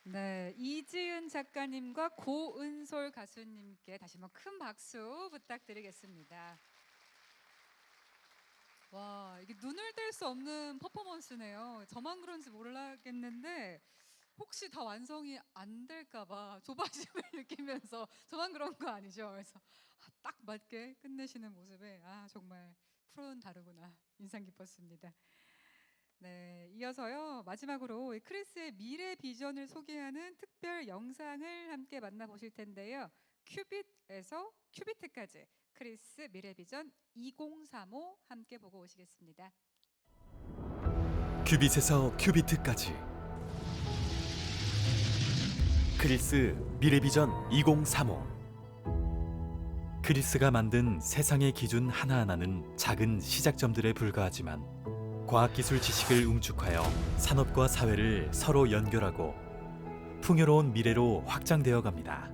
네, 이지은 작가님과 고은솔 가수님께 다시 한번 큰 박수 부탁드리겠습니다. 와, 이게 눈을 뗄 수 없는 퍼포먼스네요. 저만 그런지 몰라겠는데 혹시 다 완성이 안 될까봐 조바심을 느끼면서 저만 그런 거 아니죠? 그래서 딱 맞게 끝내시는 모습에 정말 프로는 다르구나 인상 깊었습니다. 네, 이어서요 마지막으로 크리스의 미래 비전을 소개하는 특별 영상을 함께 만나보실 텐데요. 큐빗에서 큐비트까지 크리스 미래 비전 2035 함께 보고 오시겠습니다. 큐빗에서 큐비트까지 크리스 미래 비전 2035. 크리스가 만든 세상의 기준 하나하나는 작은 시작점들에 불과하지만 과학기술 지식을 웅축하여 산업과 사회를 서로 연결하고 풍요로운 미래로 확장되어 갑니다.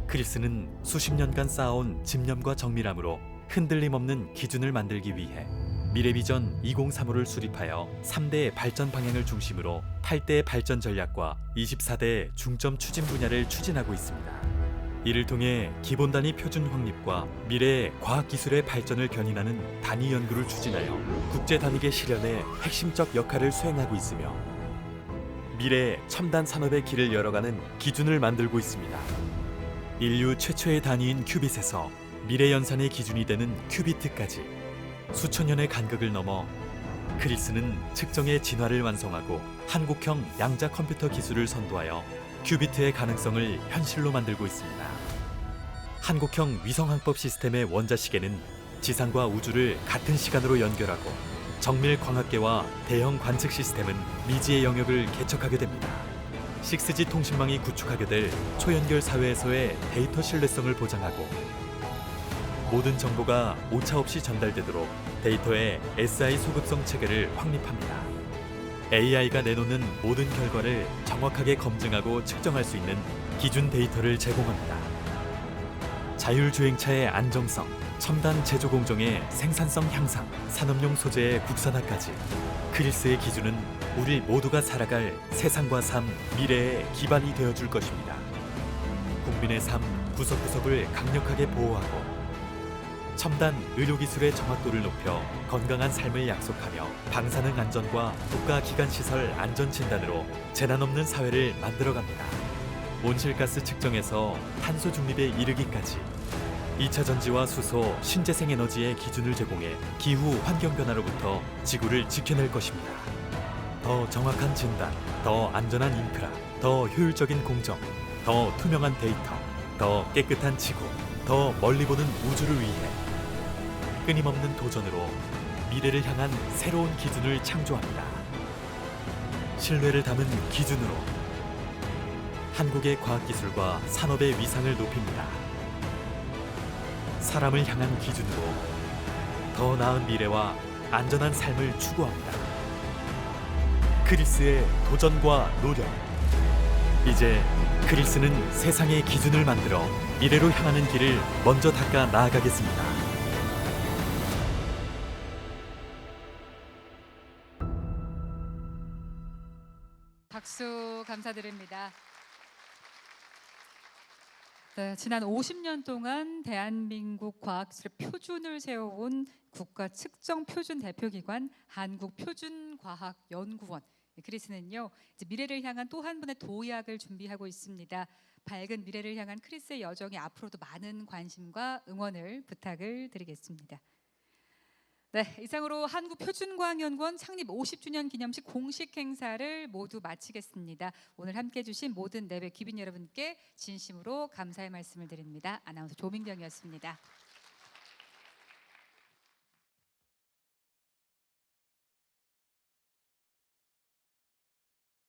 크리스는 수십 년간 쌓아온 집념과 정밀함으로 흔들림 없는 기준을 만들기 위해 미래비전 2035를 수립하여 3대 발전 방향을 중심으로 8대 발전 전략과 24대 중점 추진 분야를 추진하고 있습니다. 이를 통해 기본 단위 표준 확립과 미래의 과학기술의 발전을 견인하는 단위 연구를 추진하여 국제 단위계 실현에 핵심적 역할을 수행하고 있으며 미래의 첨단 산업의 길을 열어가는 기준을 만들고 있습니다. 인류 최초의 단위인 큐빗에서 미래 연산의 기준이 되는 큐비트까지 수천 년의 간극을 넘어 크리스는 측정의 진화를 완성하고 한국형 양자 컴퓨터 기술을 선도하여 큐비트의 가능성을 현실로 만들고 있습니다. 한국형 위성항법 시스템의 원자시계는 지상과 우주를 같은 시간으로 연결하고 정밀 광학계와 대형 관측 시스템은 미지의 영역을 개척하게 됩니다. 6G 통신망이 구축하게 될 초연결 사회에서의 데이터 신뢰성을 보장하고 모든 정보가 오차 없이 전달되도록 데이터의 SI 소급성 체계를 확립합니다. AI가 내놓는 모든 결과를 정확하게 검증하고 측정할 수 있는 기준 데이터를 제공합니다. 자율주행차의 안정성, 첨단 제조 공정의 생산성 향상, 산업용 소재의 국산화까지 크리스의 기준은 우리 모두가 살아갈 세상과 삶, 미래의 기반이 되어줄 것입니다. 국민의 삶 구석구석을 강력하게 보호하고 첨단 의료기술의 정확도를 높여 건강한 삶을 약속하며 방사능 안전과 국가기관시설 안전진단으로 재난 없는 사회를 만들어갑니다. 온실가스 측정에서 탄소 중립에 이르기까지 2차 전지와 수소, 신재생 에너지의 기준을 제공해 기후 환경 변화로부터 지구를 지켜낼 것입니다. 더 정확한 진단, 더 안전한 인프라, 더 효율적인 공정, 더 투명한 데이터, 더 깨끗한 지구, 더 멀리 보는 우주를 위해 끊임없는 도전으로 미래를 향한 새로운 기준을 창조합니다. 신뢰를 담은 기준으로 한국의 과학기술과 산업의 위상을 높입니다. 사람을 향한 기준으로 더 나은 미래와 안전한 삶을 추구합니다. 크리스의 도전과 노력. 이제 크리스는 세상의 기준을 만들어 미래로 향하는 길을 먼저 닦아 나아가겠습니다. 박수 감사드립니다. 네, 지난 50년 동안 대한민국 과학기술의 표준을 세워온 국가 측정 표준 대표기관 한국표준과학연구원. 크리스는요, 이제 미래를 향한 또 한 분의 도약을 준비하고 있습니다. 밝은 미래를 향한 크리스의 여정에 앞으로도 많은 관심과 응원을 부탁을 드리겠습니다. 네, 이상으로 한국표준과학연구원 창립 50주년 기념식 공식 행사를 모두 마치겠습니다. 오늘 함께해 주신 모든 내외 귀빈 여러분께 진심으로 감사의 말씀을 드립니다. 아나운서 조민경이었습니다.